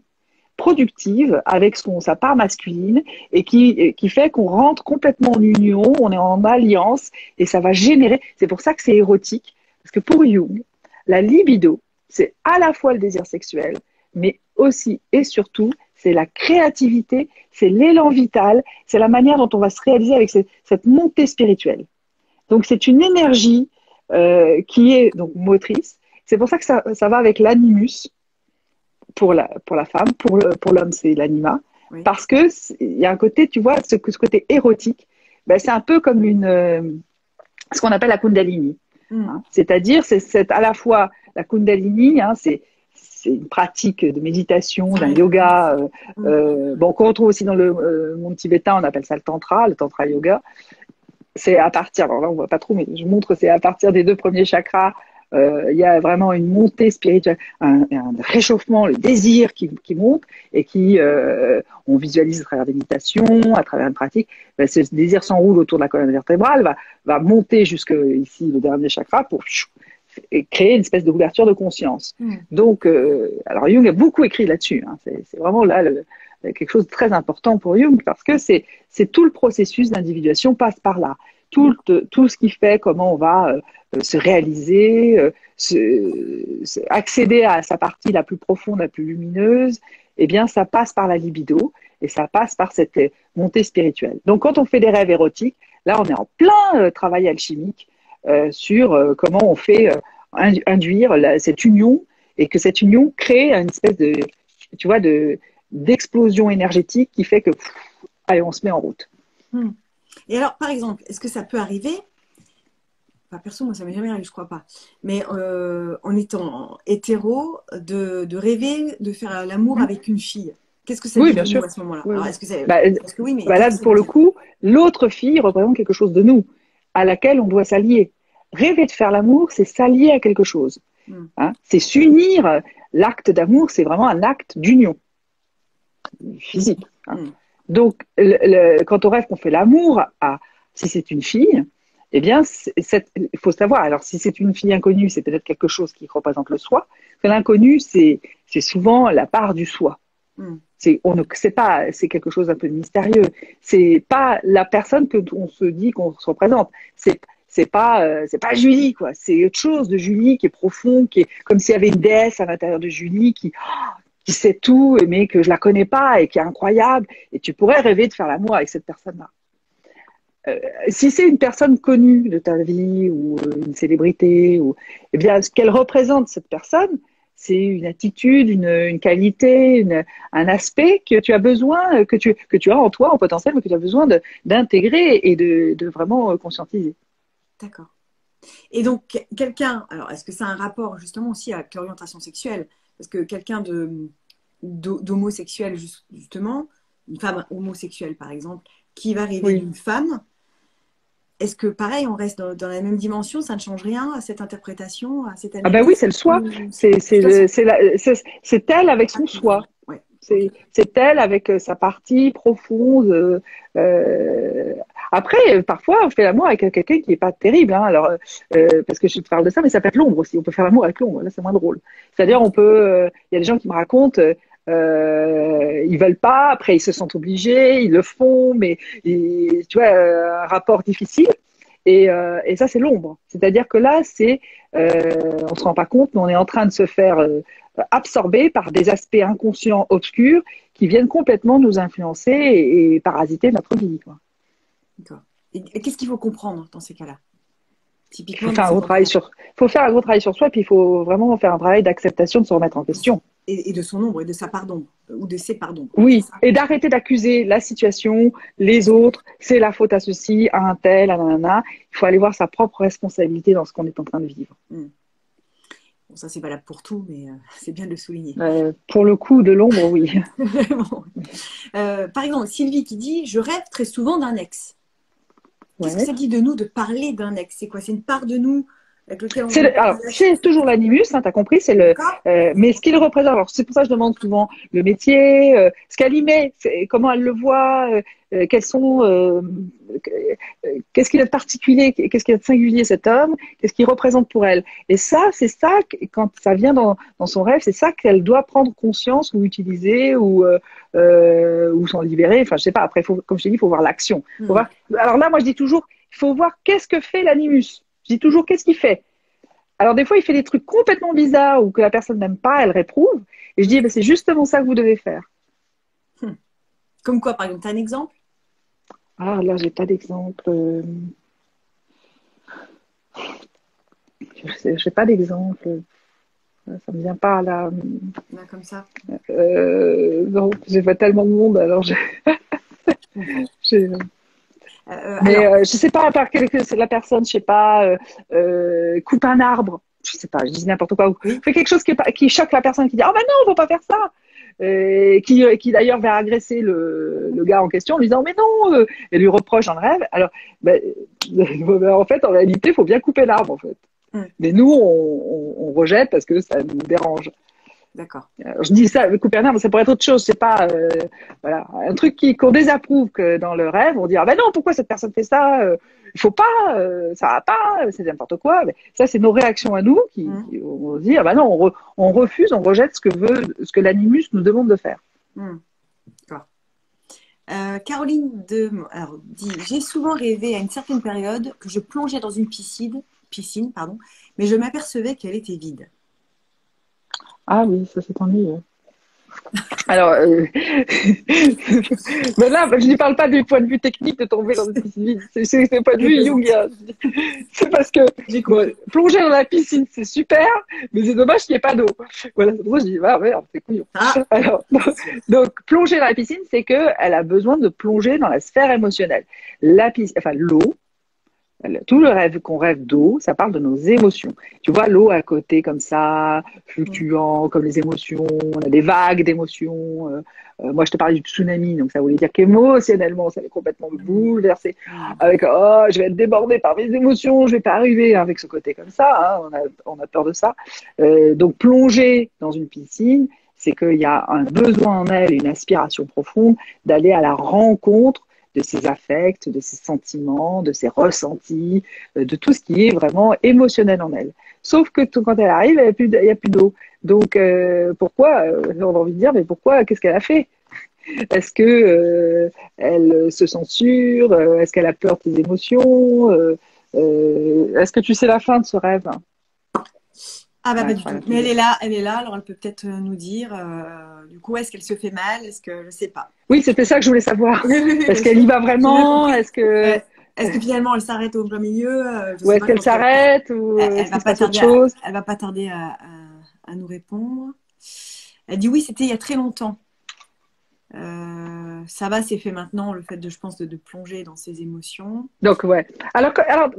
[SPEAKER 2] productive avec sa part masculine et qui fait qu'on rentre complètement en union, on est en alliance et ça va générer, c'est pour ça que c'est érotique, parce que pour Jung, la libido, c'est à la fois le désir sexuel, mais aussi et surtout, c'est la créativité, c'est l'élan vital, c'est la manière dont on va se réaliser avec cette montée spirituelle. Donc c'est une énergie qui est donc motrice. C'est pour ça que ça va avec l'animus pour la femme, pour l'homme c'est l'anima,
[SPEAKER 1] Oui.
[SPEAKER 2] parce que il y a un côté, tu vois, ce côté érotique, ben, c'est un peu comme ce qu'on appelle la kundalini. Hein. C'est-à-dire c'est à la fois la kundalini, hein, c'est une pratique de méditation, d'un yoga, bon qu'on retrouve aussi dans le monde tibétain, on appelle ça le tantra yoga. C'est à partir, alors là on voit pas trop, mais je montre, c'est à partir des 2 premiers chakras, il y a vraiment une montée spirituelle, un réchauffement, le désir qui monte et on visualise à travers des méditations, à travers une pratique. Ben, ce désir s'enroule autour de la colonne vertébrale, va monter jusque ici le dernier chakra pour créer une espèce d'ouverture de conscience. Donc, alors Jung a beaucoup écrit là-dessus. Hein, c'est vraiment là quelque chose de très important pour Jung parce que c'est tout le processus d'individuation passe par là. Tout ce qui fait comment on va se réaliser, accéder à sa partie la plus profonde, la plus lumineuse, eh bien, ça passe par la libido et ça passe par cette montée spirituelle. Donc, quand on fait des rêves érotiques, là, on est en plein travail alchimique sur comment on fait induire cette union et que cette union crée une espèce de, tu vois, d'explosion énergétique qui fait que, allez, on se met en route.
[SPEAKER 1] Et alors, par exemple, est-ce que ça peut arriver, enfin, perso, moi, ça m'est jamais arrivé, je crois pas, mais en étant hétéro, de rêver de faire l'amour avec une fille? Qu'est-ce que ça
[SPEAKER 2] Oui,
[SPEAKER 1] dit
[SPEAKER 2] bien
[SPEAKER 1] de nous
[SPEAKER 2] sûr.
[SPEAKER 1] à ce moment-là?
[SPEAKER 2] Oui,
[SPEAKER 1] Alors,
[SPEAKER 2] oui.
[SPEAKER 1] est-ce que c'est... Parce que oui, mais
[SPEAKER 2] Là,
[SPEAKER 1] qu'est-ce que ça
[SPEAKER 2] pour
[SPEAKER 1] veut
[SPEAKER 2] le
[SPEAKER 1] dire?
[SPEAKER 2] coup, l'autre fille représente quelque chose de nous, à laquelle on doit s'allier. Rêver de faire l'amour, c'est s'allier à quelque chose. Hein, c'est s'unir. L'acte d'amour, c'est vraiment un acte d'union physique. Hein. Donc, quand on rêve qu'on fait l'amour, si c'est une fille, eh bien, il faut savoir. Alors, si c'est une fille inconnue, c'est peut-être quelque chose qui représente le soi. L'inconnu, c'est souvent la part du soi. On ne sait pas, c'est quelque chose d'un peu mystérieux. C'est pas la personne que on se dit qu'on se représente. C'est pas Julie, quoi. C'est autre chose de Julie qui est profond, qui est comme s'il y avait une déesse à l'intérieur de Julie qui sait tout, mais que je la connais pas et qui est incroyable. Et tu pourrais rêver de faire l'amour avec cette personne-là. Si c'est une personne connue de ta vie ou une célébrité, eh bien, ce qu'elle représente, cette personne, c'est une attitude, une qualité, un aspect que tu as besoin, que tu as en toi, en potentiel, mais que tu as besoin d'intégrer et de vraiment conscientiser.
[SPEAKER 1] D'accord. Et donc, quelqu'un, alors est-ce que ça a un rapport justement aussi avec l'orientation sexuelle? Parce que quelqu'un d'homosexuel, justement, une femme homosexuelle par exemple, qui va rêver d'une femme, est-ce que pareil, on reste dans la même dimension, ça ne change rien à cette interprétation, à cette analyse?
[SPEAKER 2] Ah ben oui, c'est le soi. C'est elle avec son soi.
[SPEAKER 1] Ouais.
[SPEAKER 2] C'est elle avec sa partie profonde. Après, parfois, on fait l'amour avec quelqu'un qui n'est pas terrible. Hein. Alors, parce que je te parle de ça, mais ça peut être l'ombre aussi. On peut faire l'amour avec l'ombre. Là, c'est moins drôle. C'est-à-dire, il y a des gens qui me racontent, ils veulent pas. Après, ils se sentent obligés, ils le font, mais tu vois, un rapport difficile. Et ça, c'est l'ombre. C'est-à-dire que là, on se rend pas compte, mais on est en train de se faire absorber par des aspects inconscients obscurs qui viennent complètement nous influencer et parasiter notre vie. Quoi.
[SPEAKER 1] D'accord. Et qu'est-ce qu'il faut comprendre dans ces cas-là?
[SPEAKER 2] Typiquement, il faut faire un gros travail sur soi, puis il faut vraiment faire un travail d'acceptation de se remettre en question.
[SPEAKER 1] et de son ombre et de sa part d'ombre, ou de ses parts d'ombre.
[SPEAKER 2] Oui, et d'arrêter d'accuser la situation, les autres, c'est la faute à ceci, à un tel, à nanana. Il faut aller voir sa propre responsabilité dans ce qu'on est en train de vivre.
[SPEAKER 1] Bon, ça, c'est valable pour tout, mais c'est bien de le souligner.
[SPEAKER 2] Pour le coup, de l'ombre, oui.
[SPEAKER 1] Vraiment. Par exemple, Sylvie qui dit « Je rêve très souvent d'un ex ». Qu'est-ce que ça dit de nous de parler d'un ex? C'est quoi? C'est une part de nous avec lequel on...
[SPEAKER 2] Alors, c'est toujours l'animus, hein, tu as compris, c'est mais ce qu'il représente, alors c'est pour ça que je demande souvent le métier, ce qu'elle y met, comment elle le voit, qu'est-ce qu'il a de particulier, qu'est-ce qu'il a de singulier cet homme, qu'est-ce qu'il représente pour elle. Et ça, c'est ça, quand ça vient dans son rêve, c'est ça qu'elle doit prendre conscience ou utiliser ou s'en libérer. Enfin, je sais pas, après, comme je t'ai dit, il faut voir l'action. Alors là, moi, je dis toujours, il faut voir qu'est-ce que fait l'animus. Je dis toujours, qu'est-ce qu'il fait? Alors, des fois, il fait des trucs complètement bizarres ou que la personne n'aime pas, elle réprouve. Et je dis, c'est justement ça que vous devez faire.
[SPEAKER 1] Comme quoi, par exemple? Tu as un exemple?
[SPEAKER 2] Ah, là, j'ai pas d'exemple. Je n'ai pas d'exemple. Ça me vient pas là.
[SPEAKER 1] Là, comme ça.
[SPEAKER 2] Non, j'ai pas tellement de monde, alors mais je sais pas, à part que la personne, je sais pas, coupe un arbre, je sais pas, je dis n'importe quoi, ou fait quelque chose qui choque la personne, qui dit, oh ben non, on va pas faire ça, qui d'ailleurs va agresser le gars en question en lui disant, mais non, et lui reproche dans le rêve. Alors, en fait, en réalité, il faut bien couper l'arbre, en fait. Mais nous, on rejette parce que ça nous dérange.
[SPEAKER 1] D'accord.
[SPEAKER 2] Je dis ça, couper un arbre, ça pourrait être autre chose. C'est pas, voilà, un truc qu'on désapprouve que dans le rêve, on dit ah ben non, pourquoi cette personne fait ça, il faut pas, ça va pas, c'est n'importe quoi. Mais ça, c'est nos réactions à nous qui on dit ah ben non, on refuse, on rejette ce que l'animus nous demande de faire.
[SPEAKER 1] D'accord. Caroline dit j'ai souvent rêvé à une certaine période que je plongeais dans une piscine, mais je m'apercevais qu'elle était vide.
[SPEAKER 2] Ah oui, ça c'est ennuyeux. Alors, mais là, je ne parle pas du point de vue technique de tomber dans une piscine vide. C'est le point de vue jungien. C'est parce que plonger dans la piscine, c'est super, mais c'est dommage qu'il n'y ait pas d'eau. Voilà, c'est pour ça que je dis, ah merde, c'est couillon. Alors, donc, plonger dans la piscine, c'est qu'elle a besoin de plonger dans la sphère émotionnelle. La piscine, enfin, l'eau. Tout le rêve qu'on rêve d'eau, ça parle de nos émotions. Tu vois, l'eau à côté comme ça, fluctuant, comme les émotions, on a des vagues d'émotions. Moi, je te parlais du tsunami, donc ça voulait dire qu'émotionnellement, ça allait complètement me bouleverser. Avec, oh, je vais être débordée par mes émotions, je vais pas arriver avec ce côté comme ça. Hein, on a peur de ça. Donc, plonger dans une piscine, c'est qu'il y a un besoin en elle, une aspiration profonde d'aller à la rencontre de ses affects, de ses sentiments, de ses ressentis, de tout ce qui est vraiment émotionnel en elle. Sauf que quand elle arrive, il n'y a plus d'eau. Donc, pourquoi, on a envie de dire, mais pourquoi, qu'est-ce qu'elle a fait? Est-ce que elle se censure? Est-ce qu'elle a peur de ses émotions? Est-ce que tu sais la fin de ce rêve?
[SPEAKER 1] Ah bah pas du tout. Mais elle est là, alors elle peut peut-être nous dire, du coup, est-ce qu'elle se fait mal? Est-ce que je sais pas.
[SPEAKER 2] Oui, c'était ça que je voulais savoir. Est-ce qu'elle y va vraiment? Est-ce que
[SPEAKER 1] finalement elle s'arrête au plein milieu?
[SPEAKER 2] Ou est-ce qu'elle s'arrête? Ou est-ce qu'il se passe autre chose?
[SPEAKER 1] Elle va pas tarder à nous répondre. Elle dit oui, c'était il y a très longtemps. Ça va, c'est fait maintenant, le fait je pense, de plonger dans ses émotions.
[SPEAKER 2] Donc, ouais. Alors,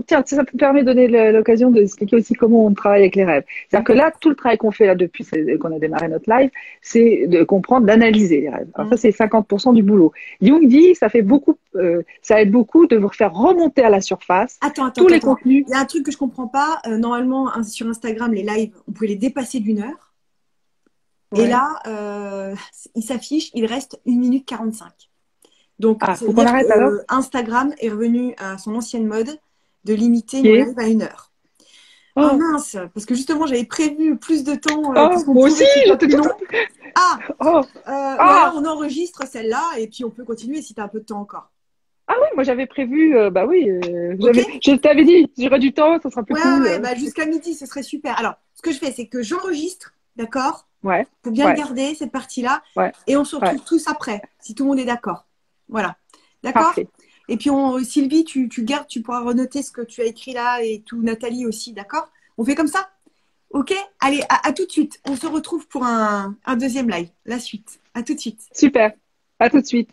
[SPEAKER 2] tiens, ça me permet de donner l'occasion d'expliquer aussi comment on travaille avec les rêves. C'est-à-dire que là, tout le travail qu'on fait là depuis qu'on a démarré notre live, c'est de comprendre, d'analyser les rêves. Alors ça, c'est 50% du boulot. Jung dit, ça aide beaucoup de vous faire remonter à la surface tous les contenus.
[SPEAKER 1] Il y a un truc que je comprends pas. Normalement, sur Instagram, les lives, on pouvait les dépasser d'1 heure. Ouais. Et là, il s'affiche, il reste 1 minute 45. Donc,
[SPEAKER 2] faut qu'on arrête alors.
[SPEAKER 1] Instagram est revenu à son ancienne mode de limiter nos lives à 1 heure. Oh mince, parce que justement, j'avais prévu plus de temps.
[SPEAKER 2] Moi aussi, j'étais tout long.
[SPEAKER 1] Voilà, on enregistre celle-là et puis on peut continuer si tu as un peu de temps encore.
[SPEAKER 2] Ah oui, moi j'avais prévu, bah oui, je t'avais dit, j'aurai du temps, ça sera plus cool.
[SPEAKER 1] Ouais, jusqu'à midi, ce serait super. Alors, ce que je fais, c'est que j'enregistre, d'accord?
[SPEAKER 2] Ouais.
[SPEAKER 1] Faut bien le garder, cette partie-là.
[SPEAKER 2] Ouais.
[SPEAKER 1] Et on se retrouve tous après, si tout le monde est d'accord. Voilà. D'accord? Et puis, Sylvie, tu gardes, tu pourras renoter ce que tu as écrit là et tout, Nathalie aussi, d'accord? On fait comme ça? Ok? Allez, à tout de suite. On se retrouve pour un deuxième live. La suite. À tout de suite.
[SPEAKER 2] Super. À tout de suite.